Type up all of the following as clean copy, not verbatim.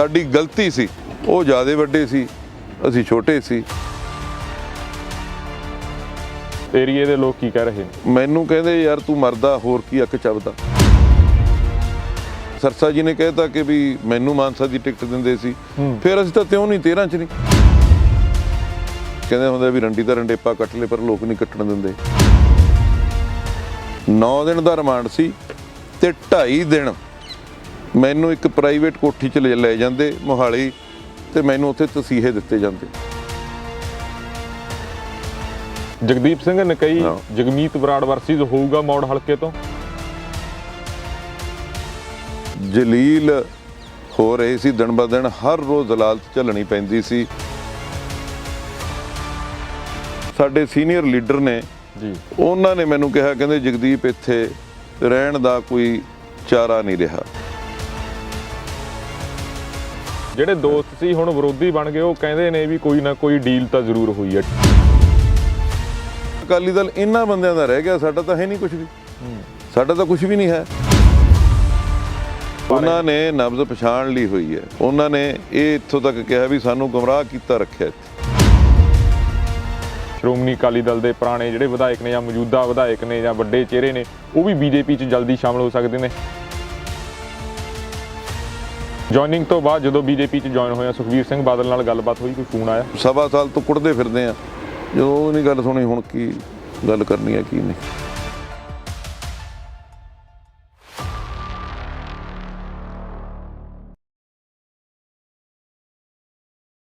ਸਾਡੀ ਗਲਤੀ ਸੀ, ਉਹ ਜ਼ਿਆਦਾ ਵੱਡੇ ਸੀ, ਅਸੀਂ ਛੋਟੇ ਸੀ। ਏਰੀਏ ਦੇ ਲੋਕ ਕੀ ਕਹਿ ਰਹੇ ਨੇ? ਮੈਨੂੰ ਕਹਿੰਦੇ ਯਾਰ ਤੂੰ ਮਰਦਾ, ਹੋਰ ਕੀ ਅੱਖ ਚੱਬਦਾ। ਸਰਸਾ ਜੀ ਨੇ ਕਹਿਤਾ ਕਿ ਵੀ ਮੈਨੂੰ ਮਾਨਸਾ ਦੀ ਟਿਕਟ ਦਿੰਦੇ ਸੀ, ਫਿਰ ਅਸੀਂ ਤਾਂ ਤਿਉਂ ਨਹੀਂ 13 ਚ ਨਹੀਂ ਕਹਿੰਦੇ ਹੁੰਦੇ ਵੀ ਰੰਡੀ ਦਾ ਰੰਡੇਪਾ ਕੱਟ ਲਏ, ਪਰ ਲੋਕ ਨਹੀਂ ਕੱਟਣ ਦਿੰਦੇ। 9 ਦਿਨ ਦਾ ਰਿਮਾਂਡ ਸੀ ਤੇ 2.5 ਦਿਨ ਮੈਨੂੰ ਇੱਕ ਪ੍ਰਾਈਵੇਟ ਕੋਠੀ 'ਚ ਲੈ ਜਾਂਦੇ ਮੋਹਾਲੀ, ਤੇ ਮੈਨੂੰ ਉੱਥੇ ਤਸੀਹੇ ਦਿੱਤੇ ਜਾਂਦੇ। ਜਗਦੀਪ ਸਿੰਘ ਨਕਈ ਜਗਮੀਤ ਬਰਾੜ ਵਰਸਸ ਹੋਊਗਾ ਮੌੜ ਹਲਕੇ ਤੋਂ। ਜਲੀਲ ਹੋ ਰਹੇ ਸੀ ਦਿਨ ਬ ਦਿਨ, ਹਰ ਰੋਜ਼ ਅਦਾਲਤ ਝੱਲਣੀ ਪੈਂਦੀ ਸੀ। ਸਾਡੇ ਸੀਨੀਅਰ ਲੀਡਰ ਨੇ ਜੀ, ਉਹਨਾਂ ਨੇ ਮੈਨੂੰ ਕਿਹਾ, ਕਹਿੰਦੇ ਜਗਦੀਪ ਇੱਥੇ ਰਹਿਣ ਦਾ ਕੋਈ ਚਾਰਾ ਨਹੀਂ ਰਿਹਾ। ਜਿਹੜੇ ਦੋਸਤ ਸੀ ਹੁਣ ਵਿਰੋਧੀ ਬਣ ਗਏ, ਉਹ ਕਹਿੰਦੇ ਨੇ ਵੀ ਕੋਈ ਨਾ ਕੋਈ ਡੀਲ ਤਾਂ ਜ਼ਰੂਰ ਹੋਈ ਹੈ। ਅਕਾਲੀ ਦਲ ਇਹਨਾਂ ਬੰਦਿਆਂ ਦਾ ਰਹਿ ਗਿਆ, ਸਾਡਾ ਤਾਂ ਹੈ ਨਹੀਂ ਕੁਝ ਵੀ, ਸਾਡਾ ਤਾਂ ਕੁਝ ਵੀ ਨਹੀਂ ਹੈ। ਉਹਨਾਂ ਨੇ ਨਬਜ਼ ਪਛਾਣ ਲਈ ਹੋਈ ਹੈ। ਉਹਨਾਂ ਨੇ ਇਹ ਇੱਥੋਂ ਤੱਕ ਕਿਹਾ ਵੀ ਸਾਨੂੰ ਗੁੰਮਰਾਹ ਕੀਤਾ ਰੱਖਿਆ ਇੱਥੇ। ਸ਼੍ਰੋਮਣੀ ਅਕਾਲੀ ਦਲ ਦੇ ਪੁਰਾਣੇ ਜਿਹੜੇ ਵਿਧਾਇਕ ਨੇ ਜਾਂ ਮੌਜੂਦਾ ਵਿਧਾਇਕ ਨੇ ਜਾਂ ਵੱਡੇ ਚਿਹਰੇ ਨੇ, ਉਹ ਵੀ ਬੀਜੇਪੀ 'ਚ ਜਲਦੀ ਸ਼ਾਮਲ ਹੋ ਸਕਦੇ ਨੇ। ਜੁਆਇਨਿੰਗ ਤੋਂ ਬਾਅਦ ਜਦੋਂ ਬੀਜੇਪੀ 'ਚ ਜੁਆਇਨ ਹੋਇਆ, ਸੁਖਬੀਰ ਸਿੰਘ ਬਾਦਲ ਨਾਲ ਗੱਲਬਾਤ ਹੋਈ, ਕੋਈ ਫੋਨ ਆਇਆ? 1.25 ਸਾਲ ਤੋਂ ਕੁੱਟਦੇ ਫਿਰਦੇ ਆ, ਜਦੋਂ ਉਹ ਨਹੀਂ ਗੱਲ ਸੁਣੀ, ਹੁਣ ਕੀ ਗੱਲ ਕਰਨੀ ਹੈ ਕੀ ਨਹੀਂ।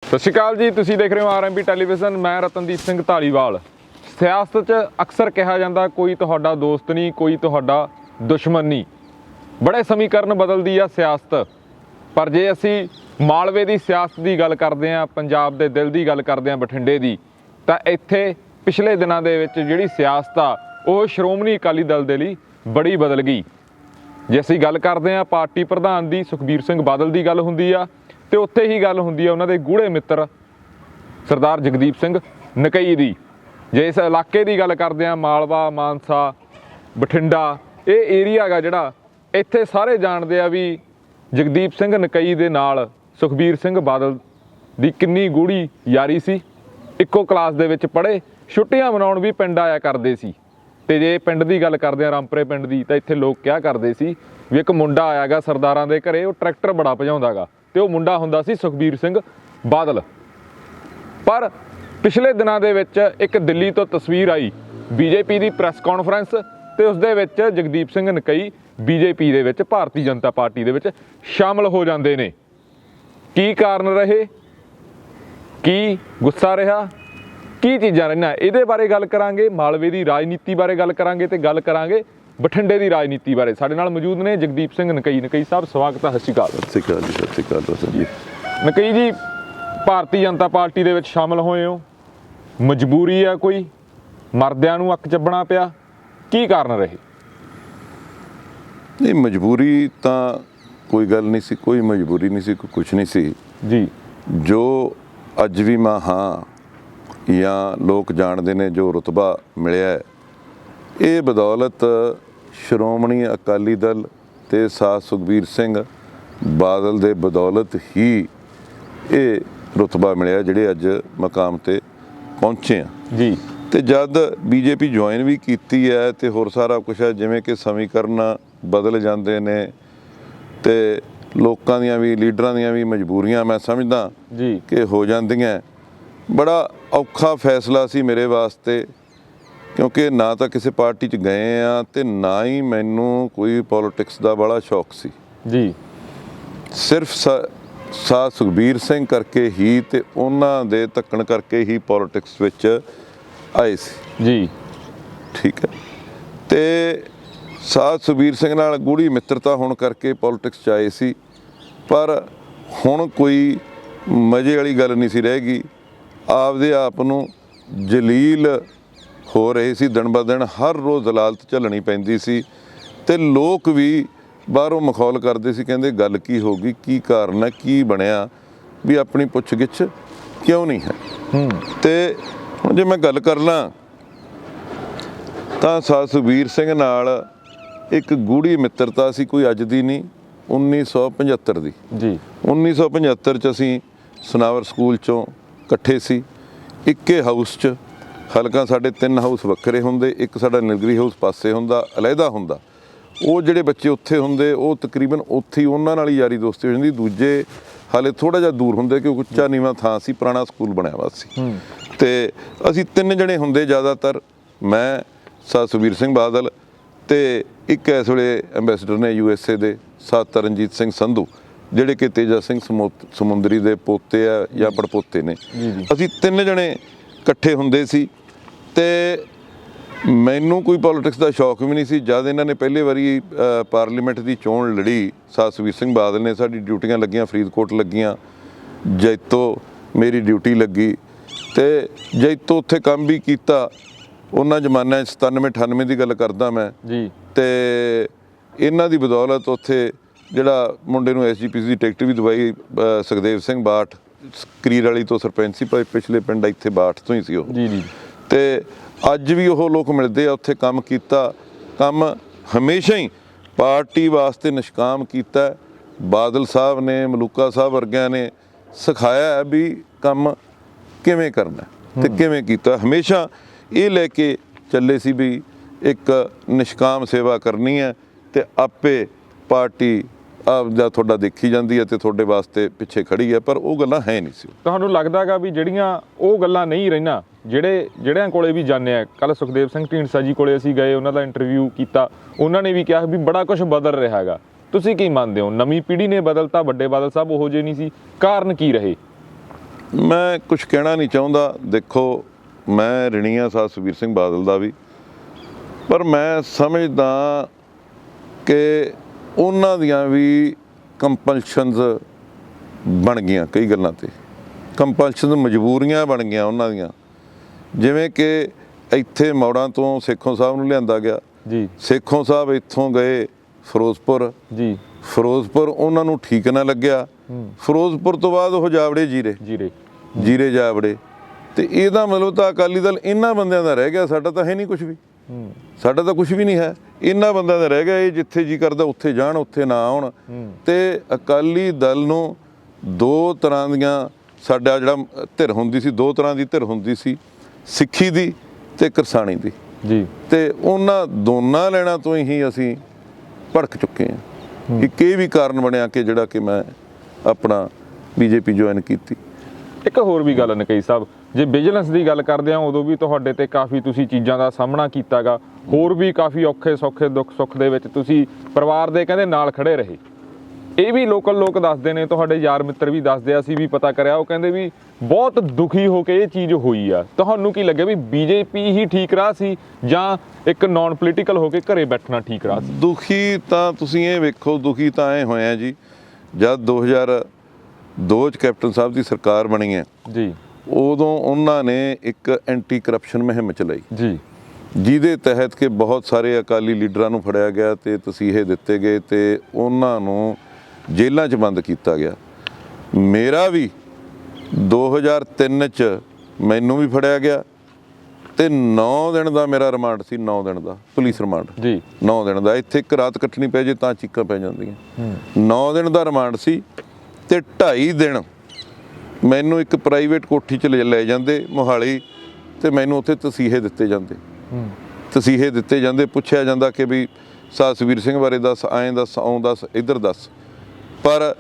ਸਤਿ ਸ਼੍ਰੀ ਅਕਾਲ ਜੀ, ਤੁਸੀਂ ਦੇਖ ਰਹੇ ਹੋ ਆਰਐਮਬੀ ਟੈਲੀਵਿਜ਼ਨ। ਮੈਂ ਰਤਨਦੀਪ ਸਿੰਘ ਧਾਲੀਵਾਲ। ਸਿਆਸਤ 'ਚ ਅਕਸਰ ਕਿਹਾ ਜਾਂਦਾ ਕੋਈ ਤੁਹਾਡਾ ਦੋਸਤ ਨਹੀਂ, ਕੋਈ ਤੁਹਾਡਾ ਦੁਸ਼ਮਣ ਨਹੀਂ। ਬੜੇ ਸਮੀਕਰਨ ਬਦਲਦੀ ਆ ਸਿਆਸਤ, ਪਰ ਜੇ ਅਸੀਂ ਮਾਲਵੇ ਦੀ ਸਿਆਸਤ ਦੀ ਗੱਲ ਕਰਦੇ ਹਾਂ, ਪੰਜਾਬ ਦੇ ਦਿਲ ਦੀ ਗੱਲ ਕਰਦੇ ਹਾਂ, ਬਠਿੰਡੇ ਦੀ, ਤਾਂ ਇੱਥੇ ਪਿਛਲੇ ਦਿਨਾਂ ਦੇ ਵਿੱਚ ਜਿਹੜੀ ਸਿਆਸਤ ਆ ਉਹ ਸ਼੍ਰੋਮਣੀ ਅਕਾਲੀ ਦਲ ਦੇ ਲਈ ਬੜੀ ਬਦਲ ਗਈ। ਜੇ ਅਸੀਂ ਗੱਲ ਕਰਦੇ ਹਾਂ ਪਾਰਟੀ ਪ੍ਰਧਾਨ ਦੀ, ਸੁਖਬੀਰ ਸਿੰਘ ਬਾਦਲ ਦੀ ਗੱਲ ਹੁੰਦੀ ਆ, ਤੇ ਉੱਥੇ ਹੀ ਗੱਲ ਹੁੰਦੀ ਆ ਉਹਨਾਂ ਦੇ ਗੂੜੇ ਮਿੱਤਰ ਸਰਦਾਰ ਜਗਦੀਪ ਸਿੰਘ ਨਕਈ ਦੀ। ਜੇ ਇਸ ਇਲਾਕੇ ਦੀ ਗੱਲ ਕਰਦੇ ਹਾਂ, ਮਾਲਵਾ, ਮਾਨਸਾ, ਬਠਿੰਡਾ, ਇਹ ਏਰੀਆ ਹੈਗਾ ਜਿਹੜਾ, ਇੱਥੇ ਸਾਰੇ ਜਾਣਦੇ ਆ ਵੀ ਜਗਦੀਪ ਸਿੰਘ ਨਕਈ ਦੇ ਨਾਲ ਸੁਖਬੀਰ ਸਿੰਘ ਬਾਦਲ ਦੀ ਕਿੰਨੀ ਗੂੜੀ ਯਾਰੀ ਸੀ। ਇੱਕੋ ਕਲਾਸ ਦੇ ਵਿੱਚ ਪੜ੍ਹੇ, ਛੁੱਟੀਆਂ ਮਨਾਉਣ ਵੀ ਪਿੰਡ ਆਇਆ ਕਰਦੇ ਸੀ। ਤੇ ਜੇ ਪਿੰਡ ਦੀ ਗੱਲ ਕਰਦੇ ਹਾਂ, ਰਾਮਪੁਰੇ ਪਿੰਡ ਦੀ, ਤਾਂ ਇੱਥੇ ਲੋਕ ਕਿਹਾ ਕਰਦੇ ਸੀ ਵੀ ਇੱਕ ਮੁੰਡਾ ਆਇਆ ਗਾ ਸਰਦਾਰਾਂ ਦੇ ਘਰੇ, ਉਹ ਟਰੈਕਟਰ ਬੜਾ ਭਜਾਉਂਦਾ ਗਾ, ਤੇ ਉਹ ਮੁੰਡਾ ਹੁੰਦਾ ਸੀ ਸੁਖਬੀਰ ਸਿੰਘ ਬਾਦਲ। ਪਰ ਪਿਛਲੇ ਦਿਨਾਂ ਦੇ ਵਿੱਚ ਇੱਕ ਦਿੱਲੀ ਤੋਂ ਤਸਵੀਰ ਆਈ, ਬੀਜੇਪੀ ਦੀ ਪ੍ਰੈਸ ਕਾਨਫਰੰਸ, ਤੇ ਉਸ ਦੇ ਵਿੱਚ ਜਗਦੀਪ ਸਿੰਘ ਨਕਈ ਬੀਜੇਪੀ ਦੇ ਵਿੱਚ, ਭਾਰਤੀ ਜਨਤਾ ਪਾਰਟੀ ਦੇ ਵਿੱਚ ਸ਼ਾਮਲ ਹੋ ਜਾਂਦੇ ਨੇ। ਕੀ ਕਾਰਨ ਰਹੇ, ਕੀ ਗੁੱਸਾ ਰਿਹਾ, ਕੀ ਚੀਜ਼ਾਂ ਰਹੀਆਂ, ਇਹਦੇ ਬਾਰੇ ਗੱਲ ਕਰਾਂਗੇ। ਮਾਲਵੇ ਦੀ ਰਾਜਨੀਤੀ ਬਾਰੇ ਗੱਲ ਕਰਾਂਗੇ, ਤੇ ਗੱਲ ਕਰਾਂਗੇ ਬਠਿੰਡੇ ਦੀ ਰਾਜਨੀਤੀ ਬਾਰੇ। ਸਾਡੇ ਨਾਲ ਮੌਜੂਦ ਨੇ ਜਗਦੀਪ ਸਿੰਘ ਨਕਈ। ਨਕਈ ਸਾਹਿਬ, ਸਵਾਗਤ ਹੈ। ਸਤਿ ਸ਼੍ਰੀ ਅਕਾਲ। ਸਤਿ ਸ਼੍ਰੀ ਅਕਾਲ ਜੀ। ਸਤਿ ਸ਼੍ਰੀ ਅਕਾਲ ਰਤਨ ਜੀ। ਨਕਈ ਜੀ, ਭਾਰਤੀ ਜਨਤਾ ਪਾਰਟੀ ਦੇ ਵਿੱਚ ਸ਼ਾਮਲ ਹੋਏ ਹੋ, ਮਜਬੂਰੀ ਆ ਕੋਈ, ਮਰਦਿਆਂ ਨੂੰ ਅੱਕ ਚੱਬਣਾ ਪਿਆ, ਕੀ ਕਾਰਨ ਰਹੇ? ਨਹੀਂ, ਮਜਬੂਰੀ ਤਾਂ ਕੋਈ ਗੱਲ ਨਹੀਂ ਸੀ, ਕੋਈ ਮਜਬੂਰੀ ਨਹੀਂ ਸੀ, ਕੋਈ ਕੁਛ ਨਹੀਂ ਸੀ ਜੀ। ਜੋ ਅੱਜ ਵੀ ਮੈਂ ਹਾਂ ਜਾਂ ਲੋਕ ਜਾਣਦੇ ਨੇ, ਜੋ ਰੁਤਬਾ ਮਿਲਿਆ, ਇਹ ਬਦੌਲਤ ਸ਼੍ਰੋਮਣੀ ਅਕਾਲੀ ਦਲ ਤੇ ਸਾਥ ਸੁਖਬੀਰ ਸਿੰਘ ਬਾਦਲ ਦੇ ਬਦੌਲਤ ਹੀ ਇਹ ਰੁਤਬਾ ਮਿਲਿਆ, ਜਿਹੜੇ ਅੱਜ ਮਕਾਮ ਤੇ ਪਹੁੰਚੇ ਆ ਜੀ। ਤੇ ਜਦ ਬੀਜੇਪੀ ਜੁਆਇਨ ਵੀ ਕੀਤੀ ਹੈ ਤੇ ਹੋਰ ਸਾਰਾ ਕੁਛ ਹੈ, ਜਿਵੇਂ ਕਿ ਸਮੀਕਰਨ ਬਦਲ ਜਾਂਦੇ ਨੇ ਤੇ ਲੋਕਾਂ ਦੀਆਂ ਵੀ, ਲੀਡਰਾਂ ਦੀਆਂ ਵੀ ਮਜਬੂਰੀਆਂ ਮੈਂ ਸਮਝਦਾ ਜੀ ਕਿ ਹੋ ਜਾਂਦੀਆਂ। ਬੜਾ ਔਖਾ ਫੈਸਲਾ ਸੀ ਮੇਰੇ ਵਾਸਤੇ, ਕਿਉਂਕਿ ਨਾ ਤਾਂ ਕਿਸੇ ਪਾਰਟੀ 'ਚ ਗਏ ਆ ਤੇ ਨਾ ਹੀ ਮੈਨੂੰ ਕੋਈ ਪੋਲੀਟਿਕਸ ਦਾ ਬੜਾ ਸ਼ੌਕ ਸੀ ਜੀ। ਸਿਰਫ ਸਾਥ ਸੁਖਬੀਰ ਸਿੰਘ ਕਰਕੇ ਹੀ ਤੇ ਉਹਨਾਂ ਦੇ ਧੱਕਣ ਕਰਕੇ ਹੀ ਪੋਲੀਟਿਕਸ ਵਿੱਚ ਆਏ ਸੀ ਜੀ। ਠੀਕ ਹੈ। ਤੇ ਸਾਥ ਸੁਖਬੀਰ ਸਿੰਘ ਨਾਲ ਗੂੜੀ ਮਿੱਤਰਤਾ ਹੋਣ ਕਰਕੇ ਪੋਲੀਟਿਕਸ 'ਚ ਆਏ ਸੀ, ਪਰ ਹੁਣ ਕੋਈ ਮਜ਼ੇ ਵਾਲੀ ਗੱਲ ਨਹੀਂ ਸੀ ਰਹਿ ਗਈ। ਆਪਦੇ ਆਪ ਨੂੰ ਜਲੀਲ ਹੋ ਰਹੇ ਸੀ ਦਿਨ ਬ ਦਿਨ, ਹਰ ਰੋਜ਼ ਅਦਾਲਤ ਝੱਲਣੀ ਪੈਂਦੀ ਸੀ, ਤੇ ਲੋਕ ਵੀ ਬਾਹਰੋਂ ਮਖੌਲ ਕਰਦੇ ਸੀ, ਕਹਿੰਦੇ ਗੱਲ ਕੀ ਹੋ ਗਈ, ਕੀ ਕਾਰਨ ਹੈ, ਕੀ ਬਣਿਆ, ਵੀ ਆਪਣੀ ਪੁੱਛ ਗਿੱਛ ਕਿਉਂ ਨਹੀਂ ਹੈ। ਤੇ ਹੁਣ ਜੇ ਮੈਂ ਗੱਲ ਕਰ ਲਾਂ ਤਾਂ ਸਾਥ ਸੁਖਬੀਰ ਸਿੰਘ ਨਾਲ ਇੱਕ ਗੂੜੀ ਮਿੱਤਰਤਾ ਸੀ, ਕੋਈ ਅੱਜ ਦੀ ਨਹੀਂ, 1975 ਦੀ। ਜੀ 1975 ਚ ਅਸੀਂ ਸਨਾਵਰ ਸਕੂਲ ਚੋਂ ਇਕੱਠੇ ਸੀ, ਇੱਕੇ ਹਾਊਸ 'ਚ। ਹਲਕਾ ਸਾਡੇ 3 ਹਾਊਸ ਵੱਖਰੇ ਹੁੰਦੇ, ਇੱਕ ਸਾਡਾ ਨਿਲਗਰੀ ਹਾਊਸ ਪਾਸੇ ਹੁੰਦਾ, ਅਲੱਗਾ ਹੁੰਦਾ। ਉਹ ਜਿਹੜੇ ਬੱਚੇ ਉੱਥੇ ਹੁੰਦੇ ਉਹ ਤਕਰੀਬਨ ਉੱਥੇ ਹੀ ਉਹਨਾਂ ਨਾਲ ਹੀ ਯਾਰੀ ਦੋਸਤੀ ਹੋ ਜਾਂਦੀ। ਦੂਜੇ ਹਾਲੇ ਥੋੜ੍ਹਾ ਜਿਹਾ ਦੂਰ ਹੁੰਦੇ ਕਿਉਂਕਿ ਉੱਚਾ ਨੀਵਾਂ ਥਾਂ ਸੀ, ਪੁਰਾਣਾ ਸਕੂਲ ਬਣਿਆ ਵਾ ਸੀ। ਤੇ ਅਸੀਂ 3 ਜਣੇ ਹੁੰਦੇ ਜ਼ਿਆਦਾਤਰ, ਮੈਂ, ਸਰ ਸੁਖਬੀਰ ਸਿੰਘ ਬਾਦਲ ਤੇ ਇੱਕ ਇਸ ਵੇਲੇ ਐਂਬੈਸਡਰ ਨੇ USA ਦੇ ਸਰ ਤਰਨਜੀਤ ਸਿੰਘ ਸੰਧੂ, ਜਿਹੜੇ ਕਿ ਤੇਜਾ ਸਿੰਘ ਸਮੁੰਦਰੀ ਦੇ ਪੋਤੇ ਆ ਜਾਂ ਪੜਪੋਤੇ ਨੇ। ਅਸੀਂ 3 ਜਣੇ ਇਕੱਠੇ ਹੁੰਦੇ ਸੀ ਤੇ ਮੈਨੂੰ ਕੋਈ ਪੋਲੀਟਿਕਸ ਦਾ ਸ਼ੌਕ ਵੀ ਨਹੀਂ ਸੀ। ਜਦ ਇਹਨਾਂ ਨੇ ਪਹਿਲੀ ਵਾਰੀ ਪਾਰਲੀਮੈਂਟ ਦੀ ਚੋਣ ਲੜੀ, ਸਰ ਸੁਖਬੀਰ ਸਿੰਘ ਬਾਦਲ ਨੇ, ਸਾਡੀ ਡਿਊਟੀਆਂ ਲੱਗੀਆਂ ਫਰੀਦਕੋਟ ਲੱਗੀਆਂ, ਜੈਤੋ ਮੇਰੀ ਡਿਊਟੀ ਲੱਗੀ ਤੇ ਜੈਤੋ ਉੱਥੇ ਕੰਮ ਵੀ ਕੀਤਾ ਉਹਨਾਂ ਜ਼ਮਾਨਿਆਂ 'ਚ। 97-98 ਦੀ ਗੱਲ ਕਰਦਾ ਮੈਂ ਜੀ। ਤੇ ਇਹਨਾਂ ਦੀ ਬਦੌਲਤ ਉੱਥੇ ਜਿਹੜਾ ਮੁੰਡੇ ਨੂੰ SGPC ਦੀ ਟਿਕਟ ਵੀ ਦਵਾਈ, ਸੁਖਦੇਵ ਸਿੰਘ ਬਾਠ, ਕਰੀਰ ਵਾਲੀ ਤੋਂ ਸਰਪੰਚ ਸੀ, ਪਰ ਪਿਛਲੇ ਪਿੰਡ ਇੱਥੇ ਬਾਠ ਤੋਂ ਹੀ ਸੀ ਉਹ। ਜੀ। ਤੇ ਅੱਜ ਵੀ ਉਹ ਲੋਕ ਮਿਲਦੇ ਆ, ਉੱਥੇ ਕੰਮ ਕੀਤਾ। ਕੰਮ ਹਮੇਸ਼ਾ ਹੀ ਪਾਰਟੀ ਵਾਸਤੇ ਨਿਸ਼ਕਾਮ ਕੀਤਾ। ਬਾਦਲ ਸਾਹਿਬ ਨੇ, ਮਲੂਕਾ ਸਾਹਿਬ ਵਰਗਿਆਂ ਨੇ ਸਿਖਾਇਆ ਵੀ ਕੰਮ ਕਿਵੇਂ ਕਰਨਾ ਤੇ ਕਿਵੇਂ ਕੀਤਾ। ਹਮੇਸ਼ਾ ਇਹ ਲੈ ਕੇ ਚੱਲੇ ਸੀ ਵੀ ਇੱਕ ਨਿਸ਼ਕਾਮ ਸੇਵਾ ਕਰਨੀ ਹੈ ਤੇ ਆਪੇ ਪਾਰਟੀ ਆਪਦਾ ਤੁਹਾਡਾ ਦੇਖੀ ਜਾਂਦੀ ਹੈ ਤੇ ਤੁਹਾਡੇ ਵਾਸਤੇ ਪਿੱਛੇ ਖੜੀ ਹੈ। ਪਰ ਉਹ ਗੱਲਾਂ ਹੈ ਨਹੀਂ ਸੀ। ਤੁਹਾਨੂੰ ਲੱਗਦਾ ਹੈਗਾ ਵੀ ਜਿਹੜੀਆਂ ਉਹ ਗੱਲਾਂ ਨਹੀਂ ਰਹੀਆਂ, ਜਿਹੜਿਆਂ ਕੋਲੇ ਵੀ ਜਾਂਦੇ ਆ, ਕੱਲ੍ਹ ਸੁਖਦੇਵ ਸਿੰਘ ਢੀਂਡਸਾ ਜੀ ਕੋਲੇ ਅਸੀਂ ਗਏ, ਉਹਨਾਂ ਦਾ ਇੰਟਰਵਿਊ ਕੀਤਾ, ਉਹਨਾਂ ਨੇ ਵੀ ਕਿਹਾ ਵੀ ਬੜਾ ਕੁਝ ਬਦਲ ਰਿਹਾ ਹੈਗਾ। ਤੁਸੀਂ ਕੀ ਮੰਨਦੇ ਹੋ? ਨਵੀਂ ਪੀੜ੍ਹੀ ਨੇ ਬਦਲਤਾ, ਵੱਡੇ ਬਾਦਲ ਸਾਹਿਬ ਉਹੋ ਜਿਹੇ ਨਹੀਂ ਸੀ, ਕਾਰਨ ਕੀ ਰਹੇ? ਮੈਂ ਕੁਝ ਕਹਿਣਾ ਨਹੀਂ ਚਾਹੁੰਦਾ। ਦੇਖੋ, ਮੈਂ ਰਿਣੀ ਆ ਸਰ ਸੁਖਬੀਰ ਸਿੰਘ ਬਾਦਲ ਦਾ ਵੀ, ਪਰ ਮੈਂ ਸਮਝਦਾ ਕਿ ਉਹਨਾਂ ਦੀਆਂ ਵੀ ਕੰਪਲਸ਼ਨਸ ਬਣ ਗਈਆਂ ਕਈ ਗੱਲਾਂ 'ਤੇ। ਕੰਪਲਸ਼ਨ ਮਜਬੂਰੀਆਂ ਬਣ ਗਈਆਂ ਉਹਨਾਂ ਦੀਆਂ। ਜਿਵੇਂ ਕਿ ਇੱਥੇ ਮੌੜਾਂ ਤੋਂ ਸੇਖੋਂ ਸਾਹਿਬ ਨੂੰ ਲਿਆਂਦਾ ਗਿਆ ਜੀ। ਸੇਖੋਂ ਸਾਹਿਬ ਇੱਥੋਂ ਗਏ ਫਿਰੋਜ਼ਪੁਰ ਜੀ। ਫਿਰੋਜ਼ਪੁਰ ਉਹਨਾਂ ਨੂੰ ਠੀਕ ਨਾ ਲੱਗਿਆ। ਫਿਰੋਜ਼ਪੁਰ ਤੋਂ ਬਾਅਦ ਉਹ ਜਾਵੜੇ ਜੀਰੇ ਜਾਵੜੇ। ਤੇ ਇਹਦਾ ਮਤਲਬ ਤਾਂ ਅਕਾਲੀ ਦਲ ਇਹਨਾਂ ਬੰਦਿਆਂ ਦਾ ਰਹਿ ਗਿਆ, ਸਾਡਾ ਤਾਂ ਹੈ ਨਹੀਂ ਕੁਝ ਵੀ। ਸਾਡਾ ਤਾਂ ਕੁਝ ਵੀ ਨਹੀਂ ਹੈ, ਇਹਨਾਂ ਬੰਦਿਆਂ ਦਾ ਰਹਿ ਗਿਆ। ਇਹ ਜਿੱਥੇ ਜੀ ਕਰਦਾ ਉੱਥੇ ਜਾਣ, ਉੱਥੇ ਨਾ ਆਉਣ। ਤੇ ਅਕਾਲੀ ਦਲ ਨੂੰ 2 ਤਰ੍ਹਾਂ ਦੀਆਂ, ਸਾਡਾ ਜਿਹੜਾ ਧਿਰ ਹੁੰਦੀ ਸੀ, 2 ਤਰ੍ਹਾਂ ਦੀ ਧਿਰ ਹੁੰਦੀ ਸੀ, ਸਿੱਖੀ ਦੀ ਤੇ ਕਿਰਸਾਣੀ ਦੀ ਜੀ। ਤੇ ਉਹਨਾਂ ਦੋਨਾਂ ਲੈਣਾ ਤੋਂ ਹੀ ਅਸੀਂ ਭੜਕ ਚੁੱਕੇ ਹਾਂ। ਇੱਕ ਇਹ ਵੀ ਕਾਰਨ ਬਣਿਆ ਕਿ ਜਿਹੜਾ ਕਿ ਮੈਂ ਆਪਣਾ BJP ਜੁਆਇਨ ਕੀਤੀ। ਇੱਕ ਹੋਰ ਵੀ ਗੱਲ ਨਕਈ ਸਾਹਿਬ, ਜੇ ਵਿਜੀਲੈਂਸ ਦੀ ਗੱਲ ਕਰਦੇ ਹਾਂ, ਉਦੋਂ ਵੀ ਤੁਹਾਡੇ ਤੇ ਕਾਫੀ ਤੁਸੀਂ ਚੀਜ਼ਾਂ ਦਾ ਸਾਹਮਣਾ ਕੀਤਾ ਗਾ। ਹੋਰ ਵੀ ਕਾਫੀ ਔਖੇ ਸੌਖੇ ਦੁੱਖ ਸੁੱਖ ਦੇ ਵਿੱਚ ਤੁਸੀਂ ਪਰਿਵਾਰ ਦੇ ਕਹਿੰਦੇ ਨਾਲ ਖੜੇ ਰਹੇ। ਇਹ ਵੀ ਲੋਕਲ ਲੋਕ ਦੱਸਦੇ ਨੇ, ਤੁਹਾਡੇ ਯਾਰ ਮਿੱਤਰ ਵੀ ਦੱਸਦੇ ਆ, ਅਸੀਂ ਵੀ ਪਤਾ ਕਰਿਆ, ਉਹ ਕਹਿੰਦੇ ਵੀ ਬਹੁਤ ਦੁਖੀ ਹੋ ਕੇ ਇਹ ਚੀਜ਼ ਹੋਈ ਆ। ਤੁਹਾਨੂੰ ਕੀ ਲੱਗਿਆ ਵੀ BJP ਹੀ ਠੀਕ ਰਾਹ ਸੀ ਜਾਂ ਇੱਕ ਨਾਨ ਪੋਲੀਟੀਕਲ ਹੋ ਕੇ ਘਰੇ ਬੈਠਣਾ ਠੀਕ ਰਾਹ ਸੀ? ਦੁਖੀ ਤਾਂ ਤੁਸੀਂ ਇਹ ਵੇਖੋ, ਦੁਖੀ ਤਾਂ ਐ ਹੋਇਆ ਜੀ, ਜਦ 2002 'ਚ ਕੈਪਟਨ ਸਾਹਿਬ ਦੀ ਸਰਕਾਰ ਬਣੀ ਹੈ ਜੀ, ਉਦੋਂ ਉਹਨਾਂ ਨੇ ਇੱਕ ਐਂਟੀ ਕਰਪਸ਼ਨ ਮੁਹਿੰਮ ਚਲਾਈ ਜੀ, ਜਿਹਦੇ ਤਹਿਤ ਕਿ ਬਹੁਤ ਸਾਰੇ ਅਕਾਲੀ ਲੀਡਰਾਂ ਨੂੰ ਫੜਿਆ ਗਿਆ ਤੇ ਤਸੀਹੇ ਦਿੱਤੇ ਗਏ ਤੇ ਉਹਨਾਂ ਨੂੰ ਜੇਲ੍ਹਾਂ 'ਚ ਬੰਦ ਕੀਤਾ ਗਿਆ। ਮੇਰਾ ਵੀ 2003 'ਚ ਮੈਨੂੰ ਵੀ ਫੜਿਆ ਗਿਆ ਤੇ 9 ਦਿਨ ਦਾ ਮੇਰਾ ਰਿਮਾਂਡ ਸੀ, 9 ਦਿਨ ਦਾ ਪੁਲਿਸ ਰਿਮਾਂਡ ਜੀ, 9 ਦਿਨ ਦਾ। ਇੱਥੇ ਇੱਕ ਰਾਤ ਕੱਟਣੀ ਪੈ ਜੇ ਤਾਂ ਚੀਕਾਂ ਪੈ ਜਾਂਦੀਆਂ। 9 ਦਿਨ ਦਾ ਰਿਮਾਂਡ ਸੀ ਤੇ 2.5 ਦਿਨ ਮੈਨੂੰ ਇੱਕ ਪ੍ਰਾਈਵੇਟ ਕੋਠੀ 'ਚ ਲੈ ਜਾਂਦੇ ਮੋਹਾਲੀ ਤੇ ਮੈਨੂੰ ਉੱਥੇ ਤਸੀਹੇ ਦਿੱਤੇ ਜਾਂਦੇ, ਪੁੱਛਿਆ ਜਾਂਦਾ ਕਿ ਵੀ ਸਰ ਸੁਖਬੀਰ ਸਿੰਘ ਬਾਰੇ ਦੱਸ, ਐਂ ਦੱਸ, ਆਉਂ ਦੱਸ, ਇੱਧਰ ਦੱਸ। ਪਰ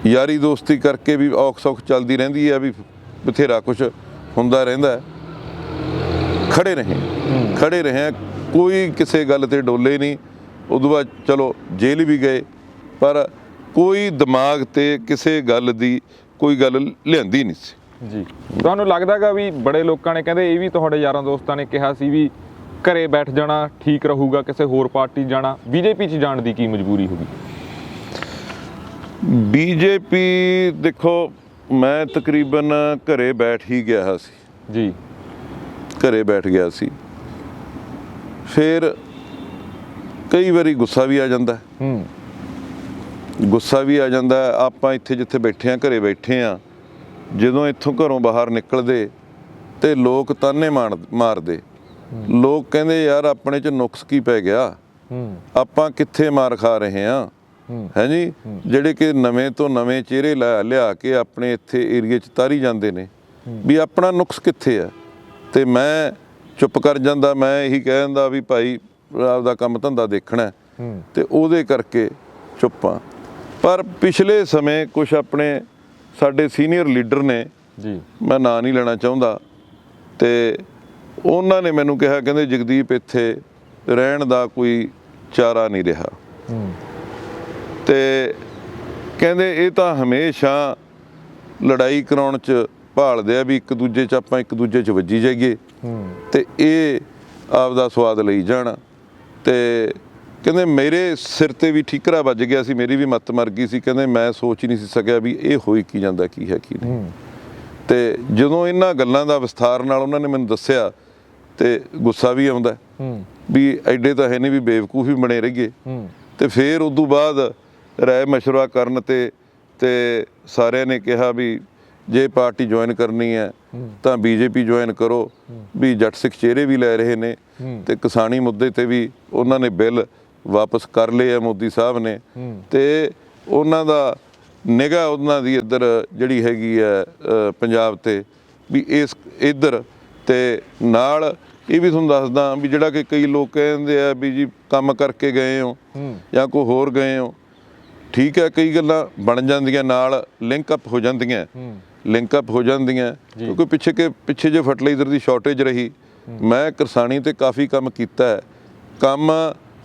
ਯਾਰੀ ਦੋਸਤੀ ਕਰਕੇ ਵੀ ਔਖ ਸੌਖ ਚੱਲਦੀ ਰਹਿੰਦੀ ਹੈ, ਵੀ ਬਥੇਰਾ ਕੁਛ ਹੁੰਦਾ ਰਹਿੰਦਾ। ਖੜੇ ਰਹੇ, ਕੋਈ ਕਿਸੇ ਗੱਲ ਤੇ ਡੋਲੇ ਨਹੀਂ। ਉਦੋਂ ਬਾਅਦ ਚਲੋ ਜੇਲ੍ਹ ਵੀ ਗਏ, ਪਰ ਕੋਈ ਦਿਮਾਗ ਤੇ ਕਿਸੇ ਗੱਲ ਦੀ ਕੋਈ ਗੱਲ ਲਿਆਂਦੀ ਨਹੀਂ ਸੀ ਜੀ। ਤੁਹਾਨੂੰ ਲੱਗਦਾ ਗਾ ਵੀ ਬੜੇ ਲੋਕਾਂ ਨੇ ਕਹਿੰਦੇ, ਇਹ ਵੀ ਤੁਹਾਡੇ ਯਾਰਾਂ ਦੋਸਤਾਂ ਨੇ ਕਿਹਾ ਸੀ ਵੀ ਘਰੇ ਬੈਠ ਜਾਣਾ ਠੀਕ ਰਹੂਗਾ, ਕਿਸੇ ਹੋਰ ਪਾਰਟੀ ਜਾਣਾ, BJP 'ਚ ਜਾਣ ਦੀ ਕੀ ਮਜਬੂਰੀ ਹੋ ਗਈ? BJP ਦੇਖੋ, ਮੈਂ ਤਕਰੀਬਨ ਘਰੇ ਬੈਠ ਹੀ ਗਿਆ ਸੀ ਜੀ, ਘਰੇ ਬੈਠ ਗਿਆ ਸੀ। ਫਿਰ ਕਈ ਵਾਰੀ ਗੁੱਸਾ ਵੀ ਆ ਜਾਂਦਾ, ਆਪਾਂ ਇੱਥੇ ਜਿੱਥੇ ਬੈਠੇ ਆ, ਘਰੇ ਬੈਠੇ ਆ, ਜਦੋਂ ਇੱਥੋਂ ਘਰੋਂ ਬਾਹਰ ਨਿਕਲਦੇ ਤੇ ਲੋਕ ਤਾਨੇ ਮਾਰਦੇ। ਲੋਕ ਕਹਿੰਦੇ ਯਾਰ ਆਪਣੇ 'ਚ ਨੁਕਸ ਕੀ ਪੈ ਗਿਆ, ਆਪਾਂ ਕਿੱਥੇ ਮਾਰ ਖਾ ਰਹੇ ਆ, ਹੈ ਜੀ, ਜਿਹੜੇ ਕਿ ਨਵੇਂ ਤੋਂ ਨਵੇਂ ਚਿਹਰੇ ਲਿਆ ਕੇ ਆਪਣੇ ਇੱਥੇ ਏਰੀਏ 'ਚ ਤਾਰੀ ਜਾਂਦੇ ਨੇ ਵੀ ਆਪਣਾ ਨੁਕਸ ਕਿੱਥੇ ਆ। ਤੇ ਮੈਂ ਚੁੱਪ ਕਰ ਜਾਂਦਾ, ਮੈਂ ਇਹੀ ਕਹਿ ਦਿੰਦਾ ਵੀ ਭਾਈ ਆਪਦਾ ਕੰਮ ਧੰਦਾ ਦੇਖਣਾ, ਤੇ ਉਹਦੇ ਕਰਕੇ ਚੁੱਪਾਂ। ਪਰ ਪਿਛਲੇ ਸਮੇਂ ਕੁਝ ਆਪਣੇ ਸਾਡੇ ਸੀਨੀਅਰ ਲੀਡਰ ਨੇ ਜੀ, ਮੈਂ ਨਾਂ ਨਹੀਂ ਲੈਣਾ ਚਾਹੁੰਦਾ, ਤੇ ਉਹਨਾਂ ਨੇ ਮੈਨੂੰ ਕਿਹਾ, ਕਹਿੰਦੇ ਜਗਦੀਪ ਇੱਥੇ ਰਹਿਣ ਦਾ ਕੋਈ ਚਾਰਾ ਨਹੀਂ ਰਿਹਾ, ਤੇ ਕਹਿੰਦੇ ਇਹ ਤਾਂ ਹਮੇਸ਼ਾ ਲੜਾਈ ਕਰਾਉਣ 'ਚ ਭਾਲਦੇ ਆ ਵੀ ਇੱਕ ਦੂਜੇ 'ਚ ਆਪਾਂ ਇੱਕ ਦੂਜੇ 'ਚ ਵੱਜੀ ਜਾਈਏ, ਤੇ ਇਹ ਆਪਦਾ ਸਵਾਦ ਲਈ ਜਾਣ। ਤੇ ਕਹਿੰਦੇ ਮੇਰੇ ਸਿਰ ਤੇ ਵੀ ਠੀਕਰਾ ਵੱਜ ਗਿਆ ਸੀ, ਮੇਰੀ ਵੀ ਮੱਤ ਮਰ ਗਈ ਸੀ। ਕਹਿੰਦੇ ਮੈਂ ਸੋਚ ਹੀ ਨਹੀਂ ਸੀ ਸਕਿਆ ਵੀ ਇਹ ਹੋਈ ਕੀ ਜਾਂਦਾ, ਕੀ ਹੈ ਕੀ ਨਹੀਂ। ਤੇ ਜਦੋਂ ਇਹਨਾਂ ਗੱਲਾਂ ਦਾ ਵਿਸਥਾਰ ਨਾਲ ਉਹਨਾਂ ਨੇ ਮੈਨੂੰ ਦੱਸਿਆ ਤੇ ਗੁੱਸਾ ਵੀ ਆਉਂਦਾ ਵੀ ਐਡੇ ਤਾਂ ਹੈ ਨਹੀਂ ਵੀ ਬੇਵਕੂਫ ਹੀ ਬਣੇ ਰਹੀਏ। ਤੇ ਫਿਰ ਉਦੋਂ ਬਾਅਦ ਰਾਏ ਮਸ਼ਵਰਾ ਕਰਨ ਤੇ ਸਾਰਿਆਂ ਨੇ ਕਿਹਾ ਵੀ ਜੇ ਪਾਰਟੀ ਜੁਆਇਨ ਕਰਨੀ ਹੈ ਤਾਂ ਬੀਜੇਪੀ ਜੁਆਇਨ ਕਰੋ, ਵੀ ਜੱਟ ਸਿੱਖ ਚਿਹਰੇ ਵੀ ਲੈ ਰਹੇ ਨੇ, ਤੇ ਕਿਸਾਨੀ ਮੁੱਦੇ ਤੇ ਵੀ ਉਹਨਾਂ ਨੇ ਬਿੱਲ ਵਾਪਸ ਕਰ ਲਏ ਆ ਮੋਦੀ ਸਾਹਿਬ ਨੇ, ਤੇ ਉਹਨਾਂ ਦਾ ਨਿਗਾਹ ਉਹਨਾਂ ਦੀ ਇੱਧਰ ਜਿਹੜੀ ਹੈਗੀ ਹੈ ਪੰਜਾਬ ਤੇ ਵੀ ਇਸ ਇੱਧਰ। ਤੇ ਨਾਲ ਇਹ ਵੀ ਤੁਹਾਨੂੰ ਦੱਸਦਾ ਵੀ ਜਿਹੜਾ ਕਿ ਕਈ ਲੋਕ ਕਹਿੰਦੇ ਆ ਵੀ ਜੀ ਕੰਮ ਕਰਕੇ ਗਏ ਹੋ ਜਾਂ ਕੋਈ ਹੋਰ ਗਏ ਹੋ, ਠੀਕ ਹੈ, ਕਈ ਗੱਲਾਂ ਬਣ ਜਾਂਦੀਆਂ, ਨਾਲ ਲਿੰਕ ਅਪ ਹੋ ਜਾਂਦੀਆਂ, ਕਿਉਂਕਿ ਪਿੱਛੇ ਜੇ ਫਰਟੀਲਾਈਜ਼ਰ ਦੀ ਸ਼ਾਰਟੇਜ ਰਹੀ। ਮੈਂ ਕਿਸਾਨੀ ਤੇ ਕਾਫੀ ਕੰਮ ਕੀਤਾ ਹੈ, ਕੰਮ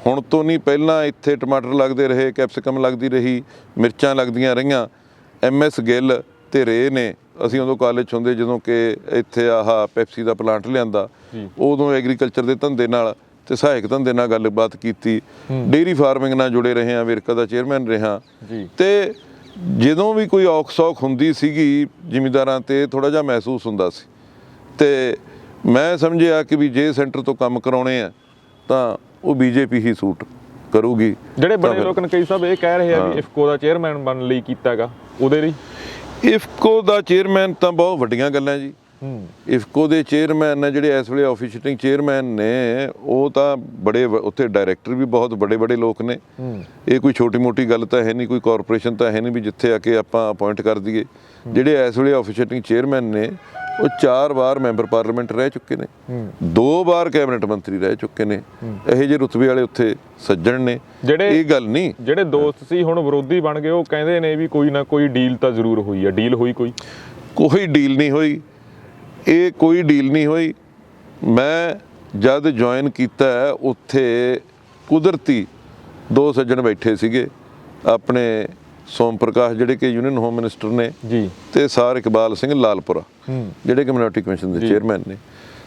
ਹੁਣ ਤੋਂ ਨਹੀਂ, ਪਹਿਲਾਂ ਇੱਥੇ ਟਮਾਟਰ ਲੱਗਦੇ ਰਹੇ, ਕੈਪਸਿਕਮ ਲੱਗਦੀ ਰਹੀ, ਮਿਰਚਾਂ ਲੱਗਦੀਆਂ ਰਹੀਆਂ। MS ਗਿੱਲ ਤੇ ਰੇ ਨੇ, ਅਸੀਂ ਉਦੋਂ ਕਾਲਜ 'ਚ ਹੁੰਦੇ ਜਦੋਂ ਕਿ ਇੱਥੇ ਆਹ ਪੈਪਸੀ ਦਾ ਪਲਾਂਟ ਲਿਆਂਦਾ, ਉਦੋਂ ਐਗਰੀਕਲਚਰ ਦੇ ਧੰਦੇ ਨਾਲ ਤੇ ਸਹਾਇਕ ਧੰਦੇ ਨਾਲ ਗੱਲਬਾਤ ਕੀਤੀ, ਡੇਅਰੀ ਫਾਰਮਿੰਗ ਨਾਲ ਜੁੜੇ ਰਹੇ ਹਾਂ, ਵੇਰਕਾ ਦਾ ਚੇਅਰਮੈਨ ਰਿਹਾ। ਤੇ ਜਦੋਂ ਵੀ ਕੋਈ ਔਖ ਸੌਖ ਹੁੰਦੀ ਸੀਗੀ ਜ਼ਿਮੀਂਦਾਰਾਂ ਤੇ ਥੋੜ੍ਹਾ ਜਿਹਾ ਮਹਿਸੂਸ ਹੁੰਦਾ ਸੀ, ਤੇ ਮੈਂ ਸਮਝਿਆ ਕਿ ਵੀ ਜੇ ਸੈਂਟਰ ਤੋਂ ਕੰਮ ਕਰਾਉਣੇ ਆ ਤਾਂ ਉਹ ਬੀਜੇਪੀ ਹੀ ਸੂਟ ਕਰੂਗੀ। ਜਿਹੜੇ ਬੜੇ ਲੋਕ ਕਈ ਸਾਹਿਬ ਇਹ ਕਹਿ ਰਹੇ ਆ ਵੀ ਇਫਕੋ ਦਾ ਚੇਅਰਮੈਨ ਬਣਨ ਲਈ ਕੀਤਾ ਹੈਗਾ, ਉਹਦੇ ਲਈ ਇਫਕੋ ਦਾ ਚੇਅਰਮੈਨ ਤਾਂ ਬਹੁਤ ਵੱਡੀਆਂ ਗੱਲਾਂ ਜੀ। ਇਫਕੋ ਦੇ ਚੇਅਰਮੈਨ ਨੇ ਜਿਹੜੇ ਇਸ ਵੇਲੇ ਆਫੀਸ਼ੀਏਟਿੰਗ ਚੇਅਰਮੈਨ ਨੇ, ਉਹ ਤਾਂ ਬੜੇ, ਉੱਥੇ ਡਾਇਰੈਕਟਰ ਵੀ ਬਹੁਤ ਵੱਡੇ ਲੋਕ ਨੇ। ਇਹ ਕੋਈ ਛੋਟੀ ਮੋਟੀ ਗੱਲ ਤਾਂ ਹੈ ਨਹੀਂ, ਕੋਈ ਕਾਰਪੋਰੇਸ਼ਨ ਤਾਂ ਹੈ ਨਹੀਂ ਵੀ ਜਿੱਥੇ ਆ ਕੇ ਆਪਾਂ ਅਪਾਇੰਟ ਕਰ ਦਈਏ। ਜਿਹੜੇ ਇਸ ਵੇਲੇ ਆਫੀਸ਼ੀਏਟਿੰਗ ਚੇਅਰਮੈਨ ਨੇ ਉਹ 4 ਵਾਰ ਮੈਂਬਰ ਪਾਰਲੀਮੈਂਟ ਰਹਿ ਚੁੱਕੇ ਨੇ, 2 ਵਾਰ ਕੈਬਨਿਟ ਮੰਤਰੀ ਰਹਿ ਚੁੱਕੇ ਨੇ। ਇਹੋ ਜਿਹੇ ਰੁਤਬੇ ਵਾਲੇ ਉੱਥੇ ਸੱਜਣ ਨੇ, ਇਹ ਗੱਲ ਨਹੀਂ। ਜਿਹੜੇ ਦੋਸਤ ਸੀ ਹੁਣ ਵਿਰੋਧੀ ਬਣ ਗਏ, ਉਹ ਕਹਿੰਦੇ ਨੇ ਵੀ ਕੋਈ ਨਾ ਕੋਈ ਡੀਲ ਤਾਂ ਜ਼ਰੂਰ ਹੋਈ ਹੈ। ਡੀਲ ਹੋਈ? ਕੋਈ ਡੀਲ ਨਹੀਂ ਹੋਈ, ਇਹ ਕੋਈ ਡੀਲ ਨਹੀਂ ਹੋਈ। ਮੈਂ ਜਦ ਜੁਆਇਨ ਕੀਤਾ ਉੱਥੇ ਕੁਦਰਤੀ 2 ਸੱਜਣ ਬੈਠੇ ਸੀਗੇ, ਆਪਣੇ ਸੋਮ ਪ੍ਰਕਾਸ਼ ਜਿਹੜੇ ਕਿ ਯੂਨੀਅਨ ਹੋਮ ਮਿਨਿਸਟਰ ਨੇ ਜੀ, ਤੇ ਸਾਰ ਇਕਬਾਲ ਸਿੰਘ ਲਾਲਪੁਰਾ ਜਿਹੜੇ ਕਿ ਮਿਨੋਰਟੀ ਕਮਿਸ਼ਨ ਦੇ ਚੇਅਰਮੈਨ ਨੇ।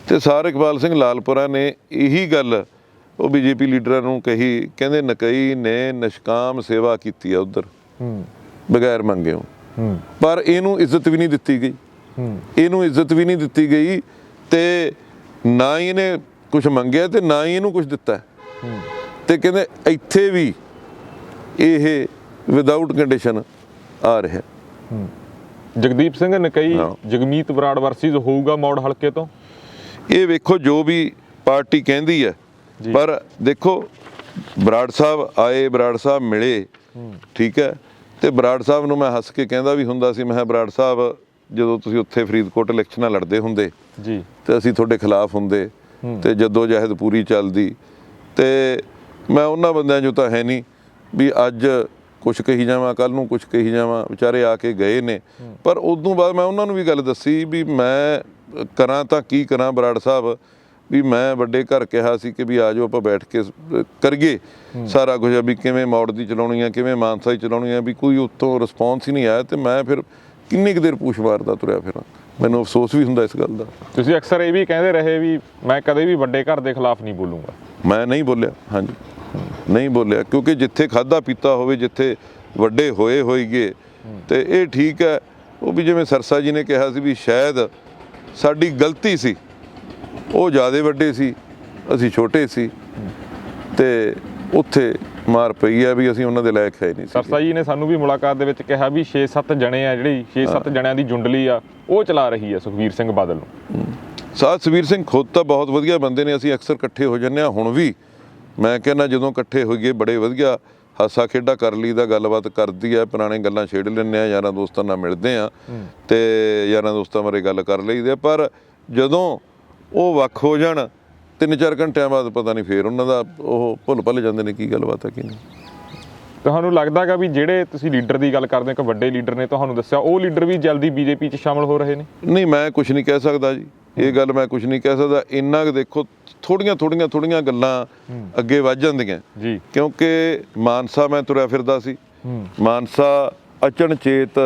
ਤੇ ਸਾਰ ਇਕਬਾਲ ਸਿੰਘ ਲਾਲਪੁਰਾ ਨੇ ਇਹੀ ਗੱਲ ਉਹ ਬੀਜੇਪੀ ਲੀਡਰਾਂ ਨੂੰ ਕਹੀ, ਕਹਿੰਦੇ ਨਕਈ ਨੇ ਨਿਸ਼ਕਾਮ ਸੇਵਾ ਕੀਤੀ ਆ ਉੱਧਰ ਬਗੈਰ ਮੰਗਿਓ, ਪਰ ਇਹਨੂੰ ਇੱਜ਼ਤ ਵੀ ਨਹੀਂ ਦਿੱਤੀ ਗਈ, ਤੇ ਨਾ ਹੀ ਇਹਨੇ ਕੁਝ ਮੰਗਿਆ ਤੇ ਨਾ ਹੀ ਇਹਨੂੰ ਕੁਝ ਦਿੱਤਾ। ਤੇ ਕਹਿੰਦੇ ਇੱਥੇ ਵੀ ਇਹ ਵਿਦਆਊਟ ਕੰਡੀਸ਼ਨ ਆ ਰਿਹਾ। ਜਗਦੀਪ ਸਿੰਘ ਨਕਈ ਜਗਮੀਤ ਬਰਾੜ ਵਰਸਸ ਹੋਊਗਾ ਮੌੜ ਹਲਕੇ ਤੋਂ। ਇਹ ਵੇਖੋ ਜੋ ਵੀ ਪਾਰਟੀ ਕਹਿੰਦੀ ਹੈ, ਪਰ ਦੇਖੋ ਬਰਾੜ ਸਾਹਿਬ ਆਏ, ਬਰਾੜ ਸਾਹਿਬ ਮਿਲੇ, ਠੀਕ ਹੈ, ਤੇ ਬਰਾੜ ਸਾਹਿਬ ਨੂੰ ਮੈਂ ਹੱਸ ਕੇ ਕਹਿੰਦਾ ਵੀ ਹੁੰਦਾ ਸੀ, ਮੈਂ ਬਰਾੜ ਸਾਹਿਬ ਜਦੋਂ ਤੁਸੀਂ ਉੱਥੇ ਫਰੀਦਕੋਟ ਇਲੈਕਸ਼ਨਾਂ ਲੜਦੇ ਹੁੰਦੇ ਜੀ, ਤੇ ਅਸੀਂ ਤੁਹਾਡੇ ਖਿਲਾਫ ਹੁੰਦੇ, ਤੇ ਜੱਦੋ ਜਹਿਦ ਪੂਰੀ ਚੱਲਦੀ, ਤੇ ਮੈਂ ਉਹਨਾਂ ਬੰਦਿਆਂ 'ਚੋਂ ਤਾਂ ਹੈ ਨਹੀਂ ਵੀ ਅੱਜ ਕੁਛ ਕਹੀ ਜਾਵਾਂ, ਕੱਲ੍ਹ ਨੂੰ ਕੁਛ ਕਹੀ ਜਾਵਾਂ। ਵਿਚਾਰੇ ਆ ਕੇ ਗਏ ਨੇ, ਪਰ ਉਦੋਂ ਬਾਅਦ ਮੈਂ ਉਹਨਾਂ ਨੂੰ ਵੀ ਗੱਲ ਦੱਸੀ ਵੀ ਮੈਂ ਕਰਾਂ ਤਾਂ ਕੀ ਕਰਾਂ ਬਰਾੜ ਸਾਹਿਬ, ਵੀ ਮੈਂ ਵੱਡੇ ਘਰ ਕਿਹਾ ਸੀ ਕਿ ਵੀ ਆ ਜਾਓ ਆਪਾਂ ਬੈਠ ਕੇ ਕਰੀਏ ਸਾਰਾ ਕੁਝ, ਵੀ ਕਿਵੇਂ ਮੌੜ ਦੀ ਚਲਾਉਣੀ ਆ, ਕਿਵੇਂ ਮਾਨਸਾ ਦੀ ਚਲਾਉਣੀ ਆ, ਵੀ ਕੋਈ ਉੱਥੋਂ ਰਿਸਪੌਂਸ ਹੀ ਨਹੀਂ ਆਇਆ। ਤੇ ਮੈਂ ਫਿਰ ਕਿੰਨੀ ਕੁ ਦੇਰ ਪੂਛ ਮਾਰਦਾ ਤੁਰਿਆ ਫਿਰਾਂ, ਮੈਨੂੰ ਅਫਸੋਸ ਵੀ ਹੁੰਦਾ ਇਸ ਗੱਲ ਦਾ। ਤੁਸੀਂ ਅਕਸਰ ਇਹ ਵੀ ਕਹਿੰਦੇ ਰਹੇ ਵੀ ਮੈਂ ਕਦੇ ਵੀ ਵੱਡੇ ਘਰ ਦੇ ਖਿਲਾਫ ਨਹੀਂ ਬੋਲੂੰਗਾ। ਮੈਂ ਨਹੀਂ ਬੋਲਿਆ, ਹਾਂਜੀ ਨਹੀਂ ਬੋਲਿਆ, ਕਿਉਂਕਿ ਜਿੱਥੇ ਖਾਧਾ ਪੀਤਾ ਹੋਵੇ, ਜਿੱਥੇ ਵੱਡੇ ਹੋਈਏ, ਤੇ ਇਹ ਠੀਕ ਹੈ। ਉਹ ਵੀ ਜਿਵੇਂ ਸਰਸਾ ਜੀ ਨੇ ਕਿਹਾ ਸੀ ਵੀ ਸ਼ਾਇਦ ਸਾਡੀ ਗਲਤੀ ਸੀ, ਉਹ ਜ਼ਿਆਦਾ ਵੱਡੇ ਸੀ, ਅਸੀਂ ਛੋਟੇ ਸੀ, ਤੇ ਉੱਥੇ ਮਾਰ ਪਈ ਆ ਵੀ ਅਸੀਂ ਉਹਨਾਂ ਦੇ ਲਾਇਕ ਹੈ ਨਹੀਂ। ਸਰਸਾ ਜੀ ਨੇ ਸਾਨੂੰ ਵੀ ਮੁਲਾਕਾਤ ਦੇ ਵਿੱਚ ਕਿਹਾ ਵੀ 6-7 ਜਣੇ ਆ, ਜਿਹੜੀ 6-7 ਜਣਿਆਂ ਦੀ ਜੁੰਡਲੀ ਆ ਉਹ ਚਲਾ ਰਹੀ ਆ ਸੁਖਬੀਰ ਸਿੰਘ ਬਾਦਲ ਨੂੰ। ਸੁਖਬੀਰ ਸਿੰਘ ਖੁਦ ਤਾਂ ਬਹੁਤ ਵਧੀਆ ਬੰਦੇ ਨੇ, ਅਸੀਂ ਅਕਸਰ ਇਕੱਠੇ ਹੋ ਜਾਂਦੇ ਹਾਂ। ਹੁਣ ਵੀ ਮੈਂ ਕਹਿੰਦਾ ਜਦੋਂ ਇਕੱਠੇ ਹੋਈਏ ਬੜੇ ਵਧੀਆ ਹਾਸਾ ਖੇਡਾ ਕਰ ਲਈ ਦਾ, ਗੱਲਬਾਤ ਕਰਦੀ ਆ, ਪੁਰਾਣੇ ਗੱਲਾਂ ਛੇੜ ਲੈਂਦੇ ਆ, ਯਾਰਾਂ ਦੋਸਤਾਂ ਨਾਲ ਮਿਲਦੇ ਆ ਤੇ ਯਾਰਾਂ ਦੋਸਤਾਂ ਬਾਰੇ ਗੱਲ ਕਰ ਲਈਦੇ। ਪਰ ਜਦੋਂ ਉਹ ਵੱਖ ਹੋ ਜਾਣ 3-4 ਘੰਟਿਆਂ ਬਾਅਦ ਪਤਾ ਨਹੀਂ ਫੇਰ ਉਹਨਾਂ ਦਾ ਉਹ ਭੁੱਲ ਜਾਂਦੇ ਨੇ ਕੀ ਗੱਲਬਾਤ ਆ ਕੀ ਨਹੀਂ। ਤੁਹਾਨੂੰ ਲੱਗਦਾ ਹੈਗਾ ਵੀ ਜਿਹੜੇ ਤੁਸੀਂ ਲੀਡਰ ਦੀ ਗੱਲ ਕਰਦੇ ਹੋ, ਇੱਕ ਵੱਡੇ ਲੀਡਰ ਨੇ ਤੁਹਾਨੂੰ ਦੱਸਿਆ, ਉਹ ਲੀਡਰ ਵੀ ਜਲਦੀ ਬੀਜੇਪੀ 'ਚ ਸ਼ਾਮਲ ਹੋ ਰਹੇ ਨੇ? ਨਹੀਂ, ਮੈਂ ਕੁਝ ਨਹੀਂ ਕਹਿ ਸਕਦਾ ਜੀ, ਇਹ ਗੱਲ ਮੈਂ ਕੁਝ ਨਹੀਂ ਕਹਿ ਸਕਦਾ। ਇੰਨਾ ਕੁ ਦੇਖੋ, ਥੋੜੀਆਂ ਗੱਲਾਂ ਅੱਗੇ ਵੱਧ ਜਾਂਦੀਆਂ ਜੀ, ਕਿਉਂਕਿ ਮਾਨਸਾ ਮੈਂ ਤੁਰਿਆ ਫਿਰਦਾ ਸੀ, ਮਾਨਸਾ ਅਚਨਚੇਤ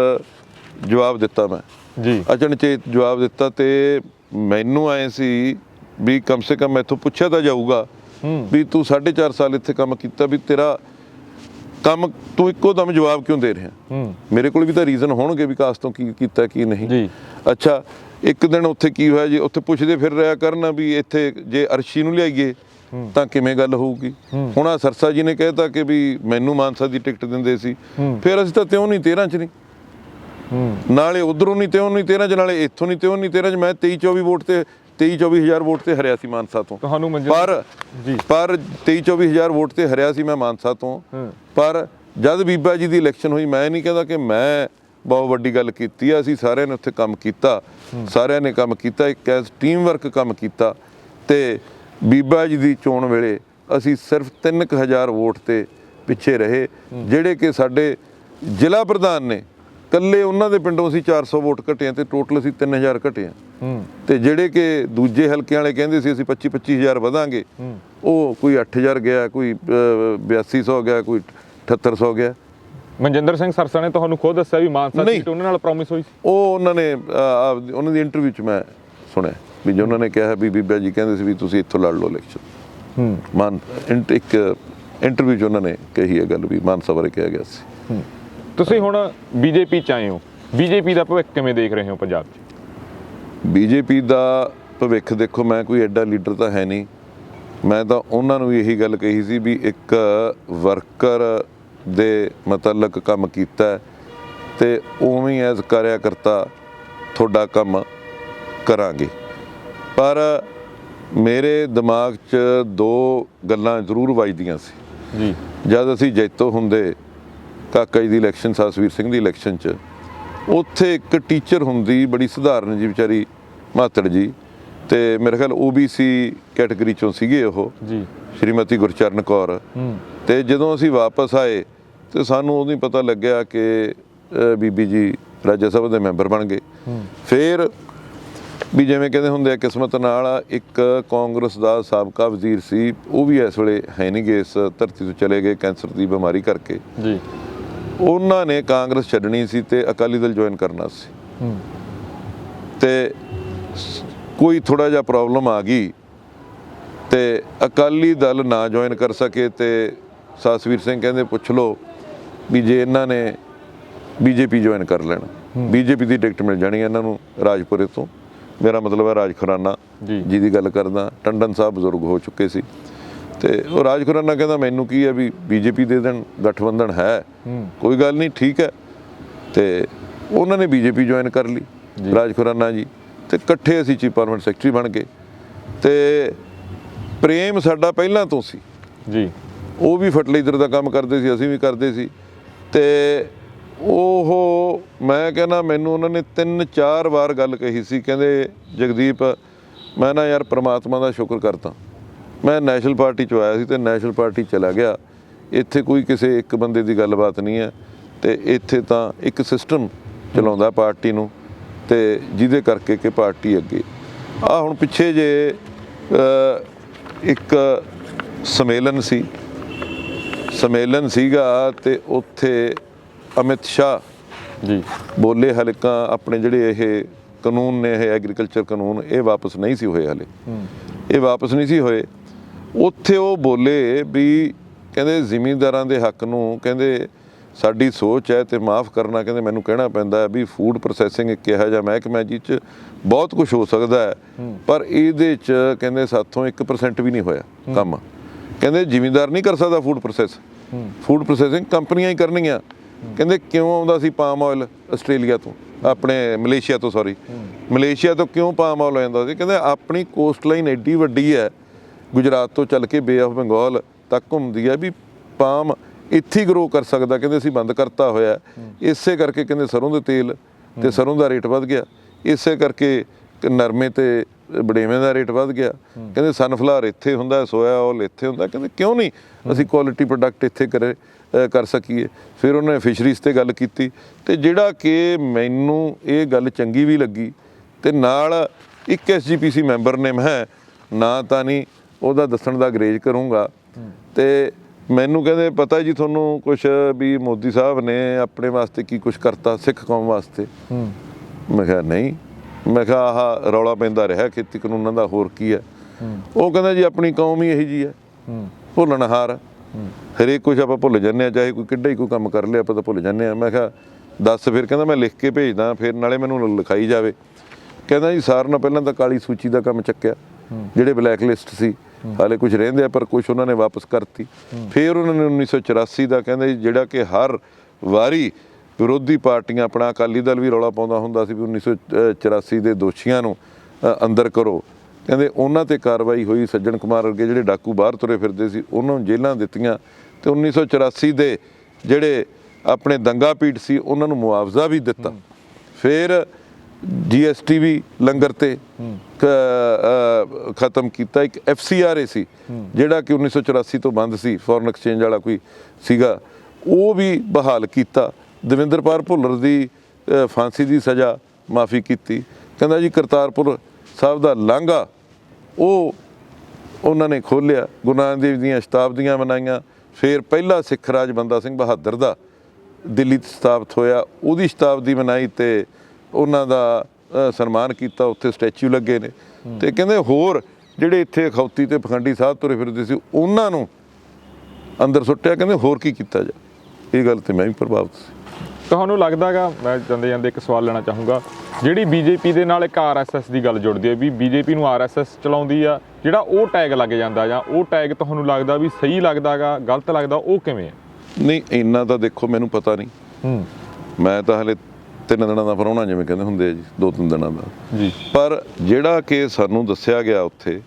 ਜਵਾਬ ਦਿੱਤਾ ਮੈਂ ਜੀ, ਅਚਨਚੇਤ ਜਵਾਬ ਦਿੱਤਾ ਤੇ ਮੈਨੂੰ ਆਏ ਸੀ ਵੀ ਕਮ ਸੇ ਕਮ ਮੈਥੋਂ ਪੁੱਛਿਆ ਤਾਂ ਜਾਊਗਾ ਵੀ ਤੂੰ 4.5 ਸਾਲ ਇੱਥੇ ਕੰਮ ਕੀਤਾ, ਵੀ ਤੇਰਾ ਕੰਮ ਤੂੰ ਇੱਕੋ ਦਮ ਜਵਾਬ ਕਿਉਂ ਦੇ ਰਿਹਾ? ਮੇਰੇ ਕੋਲ ਵੀ ਤਾਂ ਰੀਜ਼ਨ ਹੋਣਗੇ ਵਿਕਾਸ ਤੋਂ ਕੀ ਕੀਤਾ ਕੀ ਨਹੀਂ ਜੀ। ਅੱਛਾ, ਇੱਕ ਦਿਨ ਉੱਥੇ ਕੀ ਹੋਇਆ ਜੀ, ਉੱਥੇ ਪੁੱਛਦੇ ਫਿਰ ਰਿਹਾ ਕਰਨ ਵੀ ਇੱਥੇ ਜੇ ਅਰਸ਼ੀ ਨੂੰ ਲਿਆਈਏ ਤਾਂ ਕਿਵੇਂ ਗੱਲ ਹੋਊਗੀ। ਹੁਣ ਆ ਸਰਸਾ ਜੀ ਨੇ ਕਹਿਤਾ ਕਿ ਵੀ ਮੈਨੂੰ ਮਾਨਸਾ ਦੀ ਟਿਕਟ ਦਿੰਦੇ ਸੀ, ਫਿਰ ਅਸੀਂ ਤਾਂ ਤਿਉਂ ਨਹੀਂ 13 ਚ ਨਹੀਂ, ਨਾਲੇ ਉਧਰੋਂ ਨਹੀਂ ਤਿਉਂ ਨਹੀਂ 13 ਚ, ਨਾਲੇ ਇੱਥੋਂ ਨਹੀਂ ਤਿਉਂ ਨਹੀਂ 13 ਚ। ਮੈਂ 23-24 ਵੋਟ ਤੇ 23-24 ਹਜ਼ਾਰ ਵੋਟ ਤੇ ਹਰਿਆ ਸੀ ਮਾਨਸਾ ਤੋਂ। ਤੁਹਾਨੂੰ ਪਰ 23-24 ਹਜ਼ਾਰ ਵੋਟ ਤੇ ਹਰਿਆ ਸੀ ਮੈਂ ਮਾਨਸਾ ਤੋਂ। ਪਰ ਜਦ ਬੀਬਾ ਜੀ ਦੀ ਇਲੈਕਸ਼ਨ ਹੋਈ, ਮੈਂ ਨਹੀਂ ਕਹਿੰਦਾ ਕਿ ਮੈਂ ਬਹੁਤ ਵੱਡੀ ਗੱਲ ਕੀਤੀ ਆ, ਅਸੀਂ ਸਾਰਿਆਂ ਨੇ ਉੱਥੇ ਕੰਮ ਕੀਤਾ, ਸਾਰਿਆਂ ਨੇ ਕੰਮ ਕੀਤਾ, ਇੱਕ ਐਸ ਟੀਮ ਵਰਕ ਕੰਮ ਕੀਤਾ ਤੇ ਬੀਬਾ ਜੀ ਦੀ ਚੋਣ ਵੇਲੇ ਅਸੀਂ ਸਿਰਫ 3000 ਵੋਟ ਤੇ ਪਿੱਛੇ ਰਹੇ, ਜਿਹੜੇ ਕਿ ਸਾਡੇ ਜ਼ਿਲ੍ਹਾ ਪ੍ਰਧਾਨ ਨੇ ਕੱਲੇ ਉਹਨਾਂ ਦੇ ਪਿੰਡੋਂ ਅਸੀਂ 400 ਵੋਟ ਘਟੇ ਤੇ ਟੋਟਲ ਅਸੀਂ 3000 ਘਟੇ ਤੇ ਜਿਹੜੇ ਕਿ ਦੂਜੇ ਹਲਕਿਆਂ ਵਾਲੇ ਕਹਿੰਦੇ ਸੀ ਅਸੀਂ 25-25000 ਵਧਾਂਗੇ, ਉਹ ਕੋਈ 8000 ਗਿਆ, ਕੋਈ 8200 ਗਿਆ, ਕੋਈ 7800 ਗਿਆ। ਮਨਜਿੰਦਰ ਸਿੰਘ ਸਰਸਾ ਨੇ ਤੁਹਾਨੂੰ ਖੁਦ ਦੱਸਿਆ ਵੀ ਮਾਨਸਾ ਸੀਟ ਉਹਨਾਂ ਨਾਲ ਪ੍ਰੋਮਿਸ ਹੋਈ ਸੀ? ਉਹ ਉਹਨਾਂ ਨੇ ਉਹਨਾਂ ਦੀ ਇੰਟਰਵਿਊ 'ਚ ਮੈਂ ਸੁਣਿਆ ਵੀ ਜੇ ਉਹਨਾਂ ਨੇ ਕਿਹਾ ਵੀ ਬੀਬਾ ਜੀ ਕਹਿੰਦੇ ਸੀ ਵੀ ਤੁਸੀਂ ਇੱਥੋਂ ਲੜ ਲਓ ਇਲੈਕਸ਼ਨ। ਇੱਕ ਇੰਟਰਵਿਊ 'ਚ ਉਹਨਾਂ ਨੇ ਕਹੀ ਇਹ ਗੱਲ ਵੀ ਮਾਨਸਾ ਬਾਰੇ ਕਿਹਾ ਗਿਆ ਸੀ। ਤੁਸੀਂ ਹੁਣ ਬੀਜੇਪੀ 'ਚ ਆਏ ਹੋ, ਬੀਜੇਪੀ ਦਾ ਭਵਿੱਖ ਕਿਵੇਂ ਦੇਖ ਰਹੇ ਹੋ ਪੰਜਾਬ 'ਚ? ਬੀਜੇਪੀ ਦਾ ਭਵਿੱਖ ਦੇਖੋ, ਮੈਂ ਕੋਈ ਐਡਾ ਲੀਡਰ ਤਾਂ ਹੈ ਨਹੀਂ, ਮੈਂ ਤਾਂ ਉਹਨਾਂ ਨੂੰ ਇਹੀ ਗੱਲ ਕਹੀ ਸੀ ਵੀ ਇੱਕ ਵਰਕਰ ਦੇ ਮੁਤਲਕ ਕੰਮ ਕੀਤਾ ਤੇ ਉਵੇਂ ਐਜ਼ ਕਰਿਆ ਕਰਤਾ ਤੁਹਾਡਾ ਕੰਮ ਕਰਾਂਗੇ। ਪਰ ਮੇਰੇ ਦਿਮਾਗ 'ਚ ਦੋ ਗੱਲਾਂ ਜ਼ਰੂਰ ਵੱਜਦੀਆਂ ਸੀ ਜੀ। ਜਦ ਅਸੀਂ ਜੈਤੋ ਹੁੰਦੇ ਕਾਕਾ ਜੀ ਦੀ ਇਲੈਕਸ਼ਨ, ਸਤਿਵੀਰ ਸਿੰਘ ਦੀ ਇਲੈਕਸ਼ਨ 'ਚ, ਉੱਥੇ ਇੱਕ ਟੀਚਰ ਹੁੰਦੀ ਬੜੀ ਸਧਾਰਨ ਜੀ ਵਿਚਾਰੀ, ਮਾਤੜ ਜੀ, ਤੇ ਮੇਰੇ ਖਿਆਲ OBC ਕੈਟਾਗਰੀ 'ਚੋਂ ਸੀਗੇ ਉਹ ਜੀ, ਸ਼੍ਰੀਮਤੀ ਗੁਰਚਰਨ ਕੌਰ। ਤੇ ਜਦੋਂ ਅਸੀਂ ਵਾਪਸ ਆਏ ਤੇ ਸਾਨੂੰ ਉਦੋਂ ਹੀ ਪਤਾ ਲੱਗਿਆ ਕਿ ਬੀਬੀ ਜੀ ਰਾਜ ਸਭਾ ਦੇ ਮੈਂਬਰ ਬਣ ਗਏ। ਫਿਰ ਵੀ ਜਿਵੇਂ ਕਹਿੰਦੇ ਹੁੰਦੇ ਆ ਕਿਸਮਤ ਨਾਲ, ਇੱਕ ਕਾਂਗਰਸ ਦਾ ਸਾਬਕਾ ਵਜ਼ੀਰ ਸੀ, ਉਹ ਵੀ ਇਸ ਵੇਲੇ ਹੈ ਨਹੀਂ ਗੇ, ਇਸ ਧਰਤੀ ਤੋਂ ਚਲੇ ਗਏ ਕੈਂਸਰ ਦੀ ਬਿਮਾਰੀ ਕਰਕੇ ਜੀ। ਉਹਨਾਂ ਨੇ ਕਾਂਗਰਸ ਛੱਡਣੀ ਸੀ ਤੇ ਅਕਾਲੀ ਦਲ ਜੁਆਇਨ ਕਰਨਾ ਸੀ ਤੇ ਕੋਈ ਥੋੜਾ ਜਿਹਾ ਪ੍ਰੋਬਲਮ ਆ ਗਈ ਤੇ ਅਕਾਲੀ ਦਲ ਨਾ ਜੁਆਇਨ ਕਰ ਸਕੇ ਤੇ ਸਤਿਵੀਰ ਸਿੰਘ ਕਹਿੰਦੇ ਪੁੱਛ ਲਓ ਵੀ ਜੇ ਇਹਨਾਂ ਨੇ ਬੀਜੇਪੀ ਜੁਆਇਨ ਕਰ ਲੈਣਾ, ਬੀਜੇਪੀ ਦੀ ਟਿਕਟ ਮਿਲ ਜਾਣੀ ਇਹਨਾਂ ਨੂੰ ਰਾਜਪੁਰੇ ਤੋਂ, ਮੇਰਾ ਮਤਲਬ ਹੈ ਰਾਜ ਖੁਰਾਨਾ ਜੀ ਦੀ ਗੱਲ ਕਰਦਾ। ਟੰਡਨ ਸਾਹਿਬ ਬਜ਼ੁਰਗ ਹੋ ਚੁੱਕੇ ਸੀ ਤੇ ਉਹ ਰਾਜ ਖੁਰਾਨਾ ਕਹਿੰਦਾ ਮੈਨੂੰ ਕੀ ਹੈ ਵੀ ਬੀਜੇਪੀ ਦੇ ਦੇਣ, ਗਠਬੰਧਨ ਹੈ, ਕੋਈ ਗੱਲ ਨਹੀਂ, ਠੀਕ ਹੈ। ਤੇ ਉਹਨਾਂ ਨੇ ਬੀਜੇਪੀ ਜੁਆਇਨ ਕਰ ਲਈ, ਰਾਜ ਖੁਰਾਨਾ ਜੀ, ਤੇ ਇਕੱਠੇ ਅਸੀਂ ਚੀਫ ਪਰਮਨੈਂਟ ਸੈਕਟਰੀ ਬਣ ਗਏ। ਤੇ ਪ੍ਰੇਮ ਸਾਡਾ ਪਹਿਲਾਂ ਤੋਂ ਸੀ ਜੀ, ਉਹ ਵੀ ਫਰਟੀਲਾਈਜ਼ਰ ਦਾ ਕੰਮ ਕਰਦੇ ਸੀ, ਅਸੀਂ ਵੀ ਕਰਦੇ ਸੀ। ਤੇ ਉਹ ਮੈਂ ਕਹਿੰਦਾ ਮੈਨੂੰ ਉਹਨਾਂ ਨੇ 3-4 ਵਾਰ ਗੱਲ ਕਹੀ ਸੀ, ਕਹਿੰਦੇ ਜਗਦੀਪ ਮੈਂ ਨਾ ਯਾਰ ਪ੍ਰਮਾਤਮਾ ਦਾ ਸ਼ੁਕਰ ਕਰਦਾ, ਮੈਂ ਨੈਸ਼ਨਲ ਪਾਰਟੀ 'ਚੋਂ ਆਇਆ ਸੀ ਤੇ ਨੈਸ਼ਨਲ ਪਾਰਟੀ ਚਲਾ ਗਿਆ, ਇੱਥੇ ਕੋਈ ਕਿਸੇ ਇੱਕ ਬੰਦੇ ਦੀ ਗੱਲਬਾਤ ਨਹੀਂ ਹੈ ਤੇ ਇੱਥੇ ਤਾਂ ਇੱਕ ਸਿਸਟਮ ਚਲਾਉਂਦਾ ਪਾਰਟੀ ਨੂੰ ਤੇ ਜਿਹਦੇ ਕਰਕੇ ਕਿ ਪਾਰਟੀ ਅੱਗੇ ਆ। ਹੁਣ ਪਿੱਛੇ ਜੇ ਇੱਕ ਸਮੇਲਨ ਸੀਗਾ ਤੇ ਉੱਥੇ ਅਮਿਤ ਸ਼ਾਹ ਜੀ ਬੋਲੇ ਹਲਕਾ ਆਪਣੇ ਜਿਹੜੇ ਇਹ ਕਾਨੂੰਨ ਨੇ, ਇਹ ਐਗਰੀਕਲਚਰ ਕਾਨੂੰਨ, ਇਹ ਵਾਪਸ ਨਹੀਂ ਸੀ ਹੋਏ ਹਾਲੇ, ਇਹ ਵਾਪਸ ਨਹੀਂ ਸੀ ਹੋਏ। ਉੱਥੇ ਉਹ ਬੋਲੇ ਵੀ ਕਹਿੰਦੇ ਜ਼ਿਮੀਂਦਾਰਾਂ ਦੇ ਹੱਕ ਨੂੰ, ਕਹਿੰਦੇ ਸਾਡੀ ਸੋਚ ਹੈ ਤੇ ਮਾफ़ ਕਰਨਾ, ਕਹਿੰਦੇ ਮੈਨੂੰ ਕਹਿਣਾ ਪੈਂਦਾ ਵੀ ਫੂਡ ਪ੍ਰੋਸੈਸਿੰਗ ਇੱਕ ਇਹੋ ਜਿਹਾ ਮਹਿਕਮਾ ਜਿਹ 'ਚ ਬਹੁਤ ਕੁਝ ਹੋ ਸਕਦਾ ਹੈ, ਪਰ ਇਹਦੇ 'ਚ ਕਹਿੰਦੇ ਸਾਥੋਂ 1% ਵੀ ਨਹੀਂ ਹੋਇਆ ਕੰਮ। ਕਹਿੰਦੇ ਜ਼ਿਮੀਂਦਾਰ ਨਹੀਂ ਕਰ ਸਕਦਾ ਫੂਡ ਪ੍ਰੋਸੈਸਿੰਗ ਕੰਪਨੀਆਂ ਹੀ ਕਰਨੀਆਂ। ਕਹਿੰਦੇ ਕਿਉਂ ਆਉਂਦਾ ਸੀ ਪਾਮ ਆਇਲ ਆਸਟ੍ਰੇਲੀਆ ਤੋਂ, ਆਪਣੇ ਮਲੇਸ਼ੀਆ ਤੋਂ, ਮਲੇਸ਼ੀਆ ਤੋਂ ਕਿਉਂ ਪਾਮ ਆਇਲ ਆਉਂਦਾ ਸੀ? ਕਹਿੰਦੇ ਆਪਣੀ ਕੋਸਟ ਲਾਈਨ ਐਡੀ ਵੱਡੀ ਹੈ, ਗੁਜਰਾਤ ਤੋਂ ਚੱਲ ਕੇ ਬੇ ਆਫ ਬੰਗਾਲ ਤੱਕ ਘੁੰਮਦੀ ਹੈ, ਵੀ ਪਾਮ ਇੱਥੇ ਹੀ ਗਰੋ ਕਰ ਸਕਦਾ। ਕਹਿੰਦੇ ਅਸੀਂ ਬੰਦ ਕਰਤਾ ਹੋਇਆ, ਇਸੇ ਕਰਕੇ ਕਹਿੰਦੇ ਸਰੋਂ ਦੇ ਤੇਲ ਤੇ ਸਰੋਂ ਦਾ ਰੇਟ ਵੱਧ ਗਿਆ, ਇਸੇ ਕਰਕੇ ਨਰਮੇ ਤੇ ਬੜੇਵੇਂ ਦਾ ਰੇਟ ਵੱਧ ਗਿਆ। ਕਹਿੰਦੇ ਸਨਫਲਾਵਰ ਇੱਥੇ ਹੁੰਦਾ, ਸੋਇਆ ਆਇਲ ਇੱਥੇ ਹੁੰਦਾ, ਕਹਿੰਦੇ ਕਿਉਂ ਨਹੀਂ ਅਸੀਂ ਕੁਆਲਿਟੀ ਪ੍ਰੋਡਕਟ ਇੱਥੇ ਕਰ ਸਕੀਏ। ਫਿਰ ਉਹਨੇ ਫਿਸ਼ਰੀਜ਼ ਤੇ ਗੱਲ ਕੀਤੀ, ਤੇ ਜਿਹੜਾ ਕਿ ਮੈਨੂੰ ਇਹ ਗੱਲ ਚੰਗੀ ਵੀ ਲੱਗੀ, ਤੇ ਨਾਲ ਇੱਕ SGPC ਮੈਂਬਰ ਨੇ, ਮੈਂ ਨਾ ਤਾਂ ਨਹੀਂ ਉਹਦਾ ਦੱਸਣ ਦਾ ਗਰੇਜ ਕਰੂੰਗਾ, ਤੇ ਮੈਨੂੰ ਕਹਿੰਦੇ ਪਤਾ ਜੀ ਤੁਹਾਨੂੰ ਕੁਛ ਵੀ ਮੋਦੀ ਸਾਹਿਬ ਨੇ ਆਪਣੇ ਵਾਸਤੇ ਕੀ ਕੁਛ ਕਰਤਾ ਸਿੱਖ ਕੌਮ ਵਾਸਤੇ। ਮੈਂ ਕਿਹਾ ਨਹੀਂ, ਮੈਂ ਕਿਹਾ ਆਹ ਰੌਲਾ ਪੈਂਦਾ ਰਿਹਾ ਖੇਤੀ ਕਾਨੂੰਨਾਂ ਦਾ, ਹੋਰ ਕੀ ਹੈ। ਉਹ ਕਹਿੰਦਾ ਜੀ ਆਪਣੀ ਕੌਮ ਹੀ ਇਹੀ ਜੀ ਹੈ, ਭੁੱਲਣਹਾਰ, ਹਰੇਕ ਕੁਛ ਆਪਾਂ ਭੁੱਲ ਜਾਂਦੇ ਹਾਂ, ਚਾਹੇ ਕੋਈ ਕਿੱਡਾ ਹੀ ਕੋਈ ਕੰਮ ਕਰ ਲਿਆ ਆਪਾਂ ਤਾਂ ਭੁੱਲ ਜਾਂਦੇ ਹਾਂ। ਮੈਂ ਕਿਹਾ ਦੱਸ ਫਿਰ, ਕਹਿੰਦਾ ਮੈਂ ਲਿਖ ਕੇ ਭੇਜਦਾ, ਫਿਰ ਨਾਲੇ ਮੈਨੂੰ ਲਿਖਾਈ ਜਾਵੇ। ਕਹਿੰਦਾ ਜੀ ਸਾਰਿਆਂ ਨਾਲੋਂ ਪਹਿਲਾਂ ਤਾਂ ਕਾਲੀ ਸੂਚੀ ਦਾ ਕੰਮ ਚੱਕਿਆ, ਜਿਹੜੇ ਬਲੈਕ ਲਿਸਟ ਸੀ, ਹਾਲੇ ਕੁਝ ਰਹਿੰਦੇ ਆ ਪਰ ਕੁਛ ਉਹਨਾਂ ਨੇ ਵਾਪਸ ਕਰਤੀ। ਫਿਰ ਉਹਨਾਂ ਨੇ 1984 ਦਾ, ਕਹਿੰਦੇ ਜਿਹੜਾ ਕਿ ਹਰ ਵਾਰੀ ਵਿਰੋਧੀ ਪਾਰਟੀਆਂ, ਆਪਣਾ ਅਕਾਲੀ ਦਲ ਵੀ ਰੌਲਾ ਪਾਉਂਦਾ ਹੁੰਦਾ ਸੀ ਵੀ 1984 ਦੇ ਦੋਸ਼ੀਆਂ ਨੂੰ ਅੰਦਰ ਕਰੋ, ਕਹਿੰਦੇ ਉਹਨਾਂ ਤੇ ਕਾਰਵਾਈ ਹੋਈ। ਸੱਜਣ ਕੁਮਾਰ ਵਰਗੇ ਜਿਹੜੇ ਡਾਕੂ ਬਾਹਰ ਤੁਰੇ ਫਿਰਦੇ ਸੀ ਉਹਨਾਂ ਨੂੰ ਜੇਲ੍ਹਾਂ ਦਿੱਤੀਆਂ, ਤੇ 1984 ਦੇ ਜਿਹੜੇ ਆਪਣੇ ਦੰਗਾ ਪੀੜ ਸੀ ਉਹਨਾਂ ਨੂੰ ਮੁਆਵਜ਼ਾ ਵੀ ਦਿੱਤਾ। ਫਿਰ GST ਵੀ ਲੰਗਰ ਤੇ ਖਤਮ ਕੀਤਾ। ਇੱਕ FCRA ਸੀ ਜਿਹੜਾ ਕਿ 1984 ਤੋਂ ਬੰਦ ਸੀ, ਫੋਰਨ ਐਕਸਚੇਂਜ ਵਾਲਾ ਕੋਈ ਸੀਗਾ, ਉਹ ਵੀ ਬਹਾਲ ਕੀਤਾ। ਦਵਿੰਦਰਪਾਲ ਭੁੱਲਰ ਦੀ ਫਾਂਸੀ ਦੀ ਸਜ਼ਾ ਮਾਫੀ ਕੀਤੀ। ਕਹਿੰਦਾ ਜੀ ਕਰਤਾਰਪੁਰ ਸਾਹਿਬ ਦਾ ਲਾਂਘਾ ਉਹ ਉਹਨਾਂ ਨੇ ਖੋਲ੍ਹਿਆ, ਗੁਰੂ ਨਾਨਕ ਦੇਵ ਦੀਆਂ ਸ਼ਤਾਬਦੀਆਂ ਮਨਾਈਆਂ। ਫਿਰ ਪਹਿਲਾ ਸਿੱਖ ਰਾਜ ਬੰਦਾ ਸਿੰਘ ਬਹਾਦਰ ਦਾ ਦਿੱਲੀ 'ਚ ਸਥਾਪਿਤ ਹੋਇਆ, ਉਹਦੀ ਸ਼ਤਾਬਦੀ ਮਨਾਈ ਤੇ ਉਹਨਾਂ ਦਾ ਸਨਮਾਨ ਕੀਤਾ, ਉੱਥੇ ਸਟੈਚੂ ਲੱਗੇ ਨੇ। ਤੇ ਕਹਿੰਦੇ ਹੋਰ ਜਿਹੜੇ ਇੱਥੇ ਅਖੌਤੀ ਤੇ ਪਖੰਡੀ ਸਾਧ ਤੁਰੇ ਫਿਰਦੇ ਸੀ ਉਹਨਾਂ ਨੂੰ ਅੰਦਰ ਸੁੱਟਿਆ। ਕਹਿੰਦੇ ਹੋਰ ਕੀ ਕੀਤਾ ਜਾ, ਇਹ ਗੱਲ ਤੇ ਮੈਂ ਵੀ ਪ੍ਰਭਾਵਿਤ ਸੀ। ਤੁਹਾਨੂੰ ਲੱਗਦਾ ਗਾ, ਮੈਂ ਜਾਂਦੇ ਜਾਂਦੇ ਇੱਕ ਸਵਾਲ ਲੈਣਾ ਚਾਹੂੰਗਾ, ਜਿਹੜੀ BJP ਦੇ ਨਾਲ ਇੱਕ RSS ਦੀ ਗੱਲ ਜੁੜਦੀ ਹੈ ਵੀ BJP ਨੂੰ RSS ਚਲਾਉਂਦੀ ਆ, ਜਿਹੜਾ ਉਹ ਟੈਗ ਲੱਗ ਜਾਂਦਾ, ਜਾਂ ਉਹ ਟੈਗ ਤੁਹਾਨੂੰ ਲੱਗਦਾ ਵੀ ਸਹੀ ਲੱਗਦਾ ਗਾ, ਗਲਤ ਲੱਗਦਾ, ਉਹ ਕਿਵੇਂ ਹੈ? ਨਹੀਂ ਇੰਨਾ ਤਾਂ ਦੇਖੋ ਮੈਨੂੰ ਪਤਾ ਨਹੀਂ, ਮੈਂ ਤਾਂ ਹਲੇ 3 ਦਿਨਾਂ ਦਾ ਪ੍ਰਾਹੁਣਾ ਜਿਵੇਂ ਕਹਿੰਦੇ ਹੁੰਦੇ ਆ ਜੀ, 2-3 ਦਿਨਾਂ ਦਾ ਜੀ। ਪਰ ਜਿਹੜਾ ਕਿ ਸਾਨੂੰ ਦੱਸਿਆ ਗਿਆ ਉੱਥੇ,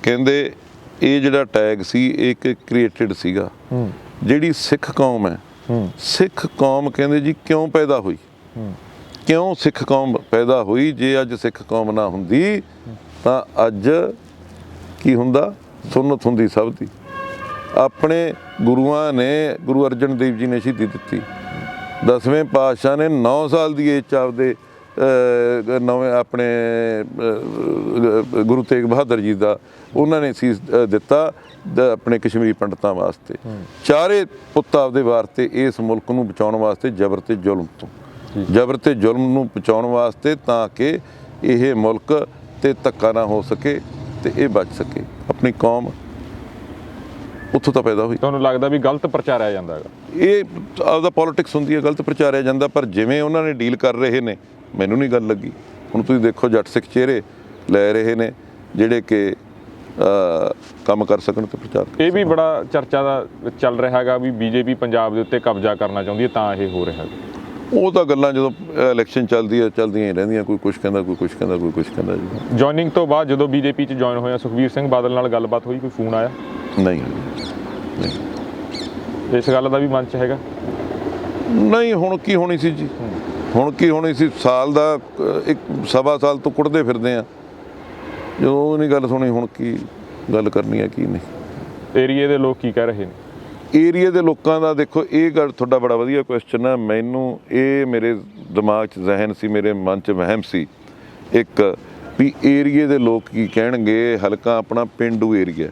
ਕਹਿੰਦੇ ਇਹ ਜਿਹੜਾ ਟੈਗ ਸੀ ਇਹ ਇੱਕ ਕ੍ਰੀਏਟਡ ਸੀਗਾ। ਜਿਹੜੀ ਸਿੱਖ ਕੌਮ ਹੈ, ਸਿੱਖ ਕੌਮ ਕਹਿੰਦੇ ਜੀ ਕਿਉਂ ਪੈਦਾ ਹੋਈ, ਕਿਉਂ ਸਿੱਖ ਕੌਮ ਪੈਦਾ ਹੋਈ? ਜੇ ਅੱਜ ਸਿੱਖ ਕੌਮ ਨਾ ਹੁੰਦੀ ਤਾਂ ਅੱਜ ਕੀ ਹੁੰਦਾ, ਸੁੰਨਤ ਹੁੰਦੀ ਸਭ ਦੀ। ਆਪਣੇ ਗੁਰੂਆਂ ਨੇ, ਗੁਰੂ ਅਰਜਨ ਦੇਵ ਜੀ ਨੇ ਸ਼ਹੀਦੀ ਦਿੱਤੀ, 10ਵੇਂ ਪਾਤਸ਼ਾਹ ਨੇ 9 ਸਾਲ ਦੀ ਏਜ 'ਚ ਆਪਦੇ ਨਵੇਂ ਆਪਣੇ ਗੁਰੂ ਤੇਗ ਬਹਾਦਰ ਜੀ ਦਾ ਉਹਨਾਂ ਨੇ ਸੀਸ ਦਿੱਤਾ ਆਪਣੇ ਕਸ਼ਮੀਰੀ ਪੰਡਤਾਂ ਵਾਸਤੇ। ਚਾਰੇ ਪੁੱਤ ਆਪਦੇ ਵਾਸਤੇ ਇਸ ਮੁਲਕ ਨੂੰ ਬਚਾਉਣ ਵਾਸਤੇ, ਜ਼ਬਰ ਤੇ ਜ਼ੁਲਮ ਤੋਂ, ਜ਼ਬਰ ਤੇ ਜ਼ੁਲਮ ਨੂੰ ਬਚਾਉਣ ਵਾਸਤੇ, ਤਾਂ ਕਿ ਇਹ ਮੁਲਕ ਤੇ ਧੱਕਾ ਨਾ ਹੋ ਸਕੇ ਤੇ ਇਹ ਬਚ ਸਕੇ। ਆਪਣੀ ਕੌਮ ਉੱਥੋਂ ਤਾਂ ਪੈਦਾ ਹੋਈ। ਤੁਹਾਨੂੰ ਲੱਗਦਾ ਵੀ ਗਲਤ ਪ੍ਰਚਾਰਿਆ ਜਾਂਦਾ ਹੈਗਾ? ਇਹ ਆਪਦਾ ਪੋਲੀਟਿਕਸ ਹੁੰਦੀ ਹੈ, ਗਲਤ ਪ੍ਰਚਾਰਿਆ ਜਾਂਦਾ, ਪਰ ਜਿਵੇਂ ਉਹਨਾਂ ਨੇ ਡੀਲ ਕਰ ਰਹੇ ਨੇ ਮੈਨੂੰ ਨਹੀਂ ਗੱਲ ਲੱਗੀ। ਹੁਣ ਤੁਸੀਂ ਦੇਖੋ ਜੱਟ ਸਿੱਖ ਚਿਹਰੇ ਲੈ ਰਹੇ ਨੇ ਜਿਹੜੇ ਕਿ ਕੰਮ ਕਰ ਸਕਣ ਤੇ ਪ੍ਰਚਾਰ। ਇਹ ਵੀ ਬੜਾ ਚਰਚਾ ਦਾ ਚੱਲ ਰਿਹਾ ਹੈਗਾ ਵੀ BJP ਪੰਜਾਬ ਦੇ ਉੱਤੇ ਕਬਜ਼ਾ ਕਰਨਾ ਚਾਹੁੰਦੀ ਹੈ, ਤਾਂ ਇਹ ਹੋ ਰਿਹਾ ਹੈਗਾ। ਉਹ ਤਾਂ ਗੱਲਾਂ ਜਦੋਂ ਇਲੈਕਸ਼ਨ ਚੱਲਦੀਆਂ ਹੀ ਰਹਿੰਦੀਆਂ, ਕੋਈ ਕੁਛ ਕਹਿੰਦਾ, ਕੋਈ ਕੁਛ ਕਹਿੰਦਾ, ਕੋਈ ਕੁਛ ਕਹਿੰਦਾ ਜੀ। ਜੁਆਇਨਿੰਗ ਤੋਂ ਬਾਅਦ ਜਦੋਂ BJP 'ਚ ਜੁਆਇਨ ਹੋਇਆ, ਸੁਖਬੀਰ ਸਿੰਘ ਬਾਦਲ ਨਾਲ ਗੱਲਬਾਤ ਹੋਈ, ਕੋਈ ਫੋਨ ਆਇਆ? ਨਹੀਂ। ਇਸ ਗੱਲ ਦਾ ਵੀ ਮਨ 'ਚ ਹੈਗਾ? ਨਹੀਂ, ਹੁਣ ਕੀ ਹੋਣੀ ਸੀ ਜੀ, ਹੁਣ ਕੀ ਹੋਣੀ ਸੀ? ਸਾਲ ਦਾ 1.25 ਸਾਲ ਤੋਂ ਕੁੱਟਦੇ ਫਿਰਦੇ ਆ, ਜਦੋਂ ਨਹੀਂ ਗੱਲ ਸੁਣੀ ਹੁਣ ਕੀ ਗੱਲ ਕਰਨੀ ਹੈ ਕੀ ਨਹੀਂ। ਏਰੀਏ ਦੇ ਲੋਕ ਕੀ ਕਹਿ ਰਹੇ ਨੇ? ਏਰੀਏ ਦੇ ਲੋਕਾਂ ਦਾ ਦੇਖੋ, ਇਹ ਗੱਲ ਤੁਹਾਡਾ ਬੜਾ ਵਧੀਆ ਕੁਐਸਚਨ ਹੈ। ਮੈਨੂੰ ਇਹ ਮੇਰੇ ਦਿਮਾਗ 'ਚ ਜ਼ਹਿਨ ਸੀ, ਮੇਰੇ ਮਨ 'ਚ ਵਹਿਮ ਸੀ ਇੱਕ, ਵੀ ਏਰੀਏ ਦੇ ਲੋਕ ਕੀ ਕਹਿਣਗੇ। ਹਲਕਾ ਆਪਣਾ ਪੇਂਡੂ ਏਰੀਆ,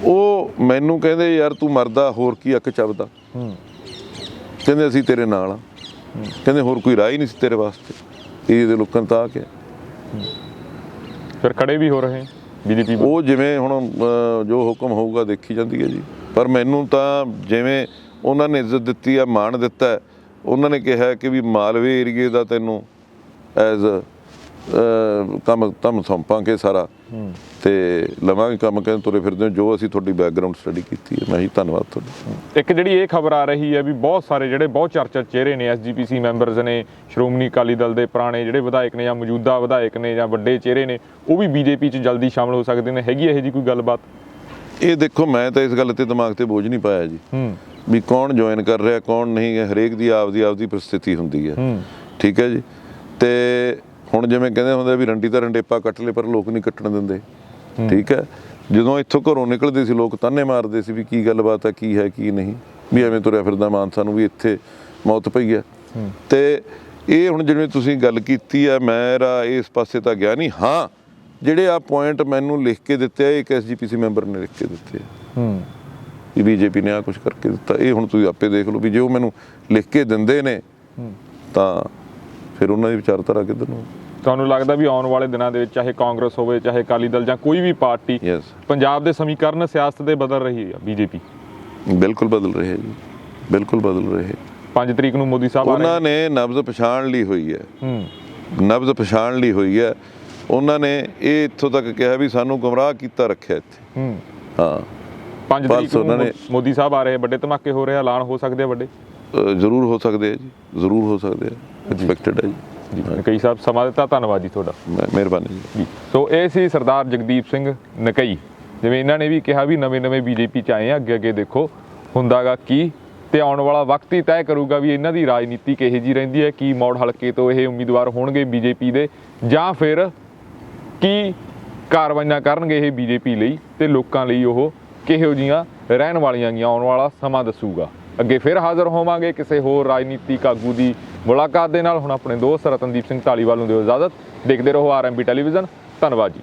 ਉਹ ਮੈਨੂੰ ਕਹਿੰਦੇ ਯਾਰ ਤੂੰ ਮਰਦਾ, ਹੋਰ ਕੀ ਅੱਖ ਚੱਬਦਾ, ਕਹਿੰਦੇ ਅਸੀਂ ਤੇਰੇ ਨਾਲ ਆ, ਕਹਿੰਦੇ ਹੋਰ ਕੋਈ ਰਾਹ ਹੀ ਨਹੀਂ ਸੀ ਤੇਰੇ ਵਾਸਤੇ। ਏਰੀਏ ਦੇ ਲੋਕਾਂ ਨੇ ਤਾਂ ਆ ਕੇ ਫਿਰ ਖੜੇ ਵੀ ਹੋ ਰਹੇ BJP। ਉਹ ਜਿਵੇਂ ਹੁਣ ਜੋ ਹੁਕਮ ਹੋਊਗਾ ਦੇਖੀ ਜਾਂਦੀ ਹੈ ਜੀ। ਪਰ ਮੈਨੂੰ ਤਾਂ ਜਿਵੇਂ ਉਹਨਾਂ ਨੇ ਇੱਜ਼ਤ ਦਿੱਤੀ ਆ, ਮਾਣ ਦਿੱਤਾ, ਉਹਨਾਂ ਨੇ ਕਿਹਾ ਕਿ ਵੀ ਮਾਲਵੇ ਏਰੀਏ ਦਾ ਤੈਨੂੰ ਐਜ਼ ਕੰਮ ਸੌਂਪਾਂਗੇ ਸਾਰਾ, ਤੇ ਲਵਾਂਗੇ ਕੰਮ, ਕਹਿੰਦੇ ਤੁਰੇ ਫਿਰਦੇ ਜੋ ਅਸੀਂ ਤੁਹਾਡੀ ਬੈਕਗਰਾਊਂਡ ਸਟੱਡੀ ਕੀਤੀ ਹੈ। ਮੈਂ ਹੀ ਧੰਨਵਾਦ ਤੁਹਾਡਾ। ਇੱਕ ਜਿਹੜੀ ਇਹ ਖਬਰ ਆ ਰਹੀ ਹੈ ਵੀ ਬਹੁਤ ਸਾਰੇ ਜਿਹੜੇ ਬਹੁਤ ਚਰਚਿਤ ਚਿਹਰੇ ਨੇ, SGPC ਮੈਂਬਰਸ ਨੇ, ਸ਼੍ਰੋਮਣੀ ਅਕਾਲੀ ਦਲ ਦੇ ਪੁਰਾਣੇ ਜਿਹੜੇ ਵਿਧਾਇਕ ਨੇ ਜਾਂ ਮੌਜੂਦਾ ਵਿਧਾਇਕ ਨੇ ਜਾਂ ਵੱਡੇ ਚਿਹਰੇ ਨੇ, ਉਹ ਵੀ BJP 'ਚ ਜਲਦੀ ਸ਼ਾਮਲ ਹੋ ਸਕਦੇ ਨੇ। ਹੈਗੀ ਇਹੋ ਜਿਹੀ ਕੋਈ ਗੱਲਬਾਤ? ਇਹ ਦੇਖੋ, ਮੈਂ ਤਾਂ ਇਸ ਗੱਲ ਤੇ ਦਿਮਾਗ ਤੇ ਬੋਝ ਨਹੀਂ ਪਾਇਆ ਜੀ। ਵੀ ਕੌਣ ਜੁਆਇਨ ਕਰ ਰਿਹਾ ਕੌਣ ਨਹੀਂ ਹੈ, ਹਰੇਕ ਦੀ ਆਪਦੀ ਪ੍ਰਸਥਿਤੀ ਹੁੰਦੀ ਹੈ। ਠੀਕ ਹੈ ਜੀ। ਤੇ ਹੁਣ ਜਿਵੇਂ ਕਹਿੰਦੇ ਹੁੰਦੇ ਵੀ ਰੰਡੀ ਤਾਂ ਰੰਡੇਪਾ ਕੱਟ ਲਏ ਪਰ ਲੋਕ ਨਹੀਂ ਕੱਟਣ ਦਿੰਦੇ। ਠੀਕ ਹੈ। ਜਦੋਂ ਇੱਥੋਂ ਘਰੋਂ ਨਿਕਲਦੇ ਸੀ ਲੋਕ ਤਾਨੇ ਮਾਰਦੇ ਸੀ ਵੀ ਕੀ ਗੱਲਬਾਤ ਹੈ ਕੀ ਨਹੀਂ, ਵੀ ਐਵੇਂ ਤੁਰਿਆ ਫਿਰਦਾ ਮਾਨਸਾ ਨੂੰ ਵੀ ਇੱਥੇ ਮੌਤ ਪਈ ਹੈ। ਤੇ ਇਹ ਹੁਣ ਜਿਵੇਂ ਤੁਸੀਂ ਗੱਲ ਕੀਤੀ ਆ, ਮੇਰਾ ਇਸ ਪਾਸੇ ਤਾਂ ਗਿਆ ਨਹੀਂ। ਹਾਂ, ਜਿਹੜੇ ਆ ਪੁਆਇੰਟ ਮੈਨੂੰ ਲਿਖ ਕੇ ਦਿੱਤੇ ਆ, ਇੱਕ SGPC ਮੈਂਬਰ ਨੇ ਲਿਖ ਕੇ ਦਿੱਤੇ ਆ ਵੀ BJP ਨੇ ਆ ਕੁਛ ਕਰਕੇ ਦਿੱਤਾ। ਇਹ ਹੁਣ ਤੁਸੀਂ ਆਪੇ ਦੇਖ ਲਓ ਵੀ ਜੇ ਉਹ ਮੈਨੂੰ ਲਿਖ ਕੇ ਦਿੰਦੇ ਨੇ ਤਾਂ ਫਿਰ ਉਹਨਾਂ ਦੀ ਵਿਚਾਰਧਾਰਾ ਕਿੱਧਰ ਨੂੰ। ਤੁਹਾਨੂੰ ਲੱਗਦਾ ਵੀ ਆਉਣ ਵਾਲੇ ਦਿਨਾਂ ਦੇ ਵਿੱਚ ਚਾਹੇ ਕਾਂਗਰਸ ਹੋਵੇ ਚਾਹੇ ਅਕਾਲੀ ਦਲ ਜਾਂ ਕੋਈ ਵੀ ਪਾਰਟੀ ਪੰਜਾਬ ਦੇ ਸਮੀਕਰਨ ਸਿਆਸਤ ਦੇ ਬਦਲ ਰਹੀ ਹੈ? BJP ਬਿਲਕੁਲ ਬਦਲ ਰਹੇ ਜੀ, ਬਿਲਕੁਲ ਬਦਲ ਰਹੇ। 5 ਤਰੀਕ ਨੂੰ ਮੋਦੀ ਸਾਹਿਬ ਉਹਨਾਂ ਨੇ ਨਬਜ਼ ਪਛਾਣ ਲਈ ਹੋਈ ਹੈ, ਨਬਜ਼ ਪਛਾਣ ਲਈ ਹੋਈ ਹੈ। ਉਹਨਾਂ ਨੇ ਇਹ ਇੱਥੋਂ ਤੱਕ ਕਿਹਾ ਵੀ ਸਾਨੂੰ ਗੁੰਮਰਾਹ ਕੀਤਾ ਰੱਖਿਆ ਇੱਥੇ। ਹਾਂ, 5 ਤਰੀਕ ਨੂੰ ਮੋਦੀ ਸਾਹਿਬ ਆ ਰਹੇ, ਵੱਡੇ ਧਮਾਕੇ ਹੋ ਰਹੇ, ਐਲਾਨ ਹੋ ਸਕਦੇ ਆ ਵੱਡੇ? ਜ਼ਰੂਰ ਹੋ ਸਕਦੇ ਆ ਜੀ, ਜ਼ਰੂਰ ਹੋ ਸਕਦੇ ਆ, ਐਕਸਪੈਕਟਡ ਹੈ ਜੀ। ਨਕਈ ਸਾਹਿਬ ਸਮਾਂ ਦਿੱਤਾ, ਧੰਨਵਾਦ ਜੀ ਤੁਹਾਡਾ। ਮਿਹਰਬਾਨੀ ਜੀ। ਸੋ ਇਹ ਸੀ ਸਰਦਾਰ ਜਗਦੀਪ ਸਿੰਘ ਨਕਈ। ਜਿਵੇਂ ਇਹਨਾਂ ਨੇ ਵੀ ਕਿਹਾ ਵੀ ਨਵੇਂ BJP 'ਚ ਆਏ ਆ, ਅੱਗੇ ਦੇਖੋ ਹੁੰਦਾਗਾ ਕੀ, ਤੇ ਆਉਣ ਵਾਲਾ ਵਕਤ ਹੀ ਤੈਅ ਕਰੂਗਾ ਵੀ ਇਹਨਾਂ ਦੀ ਰਾਜਨੀਤੀ ਕਿਹੋ ਜਿਹੀ ਰਹਿੰਦੀ ਹੈ, ਕੀ ਮੌੜ ਹਲਕੇ ਤੋਂ ਇਹ ਉਮੀਦਵਾਰ ਹੋਣਗੇ BJP ਦੇ, ਜਾਂ ਫਿਰ ਕੀ ਕਾਰਵਾਈਆਂ ਕਰਨਗੇ ਇਹ BJP ਲਈ ਤੇ ਲੋਕਾਂ ਲਈ ਉਹ ਕਿਹੋ ਜਿਹੀਆਂ ਰਹਿਣ ਵਾਲੀਆਂ ਗੀਆਂ, ਆਉਣ ਵਾਲਾ ਸਮਾਂ ਦੱਸੂਗਾ। ਅੱਗੇ ਫਿਰ ਹਾਜ਼ਰ ਹੋਵਾਂਗੇ ਕਿਸੇ ਹੋਰ ਰਾਜਨੀਤਿਕ ਆਗੂ ਦੀ ਮੁਲਾਕਾਤ ਦੇ ਨਾਲ। ਹੁਣ ਆਪਣੇ ਦੋਸਤ ਰਤਨਦੀਪ ਸਿੰਘ ਧਾਲੀਵਾਲ ਨੂੰ ਦਿਓ ਇਜਾਜ਼ਤ। ਦੇਖਦੇ ਰਹੋ RMB ਟੈਲੀਵਿਜ਼ਨ। ਧੰਨਵਾਦ ਜੀ।